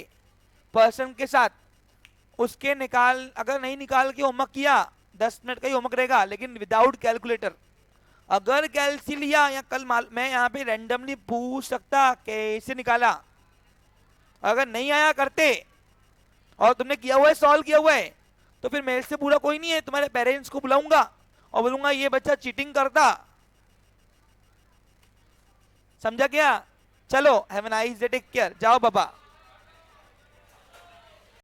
पर्सन के साथ, उसके निकाल। अगर नहीं निकाल के होमवर्क किया, 10 मिनट का ही होमवर्क रहेगा, लेकिन विदाउट कैलकुलेटर। अगर कैलसी लिया या कल मैं यहाँ पे रैंडमली पूछ सकता कैसे निकाला। अगर नहीं आया करते और तुमने किया हुआ है, सॉल्व किया हुआ है, तो फिर मेरे से पूरा कोई नहीं है, तुम्हारे पेरेंट्स को बुलाऊंगा और बोलूंगा ये बच्चा चीटिंग करता। समझा क्या? चलो, have a nice day, take care, जाओ बाबा।